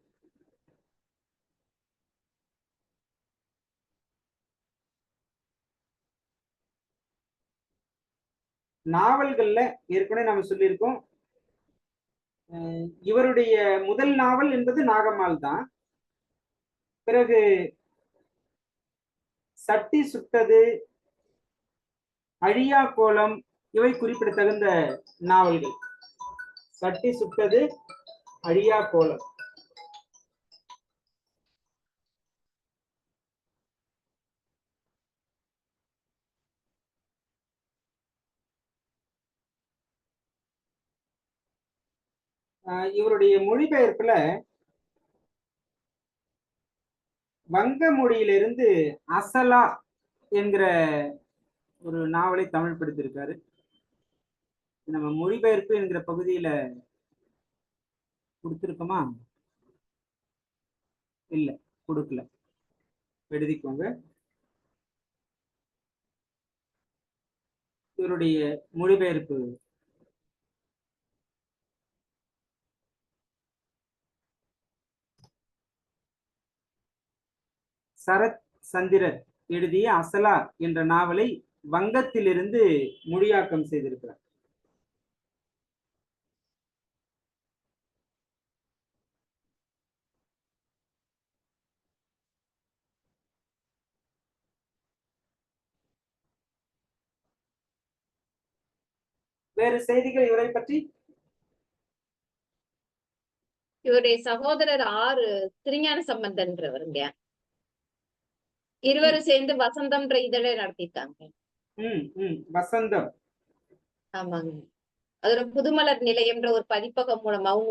நாவல்கள்ல ஏற்கனவே நம்ம சொல்லியிருக்கோம், இவருடைய முதல் நாவல் என்பது நாகம்மாள் தான். பிறகு சட்டி சுட்டது, அழியா கோலம், இவை குறிப்பிடத்தகுந்த நாவல்கள். சட்டி சுட்டது, அழியா கோலம். இவருடைய மொழிபெயர்ப்புல வங்க மொழியிலிருந்து அசலா என்கிற ஒரு நாவலை தமிழ் படுத்திருக்காரு. நம்ம மொழிபெயர்ப்பு என்கிற பகுதியில கொடுத்திருக்கோமா? இல்ல, கொடுக்கல, எழுதிக்கோங்க. இவருடைய மொழிபெயர்ப்பு சரத் சந்திரர் எழுதிய அசலா என்ற நாவலை வங்கத்திலிருந்து மொழியாக்கம் செய்திருக்கிறார். வேறு செய்திகள் இவரை பற்றி? இவருடைய சகோதரர் திருஞான சம்பந்தன்றவருங்க. இருவரும் சேர்ந்து வசந்தம்ன்ற இதழை நடத்திட்டாங்க. வசந்தம். ஆமாங்க. அதோட புதுமலர் நிலையம்ன்ற ஒரு பதிப்பகம் மூலமாவும்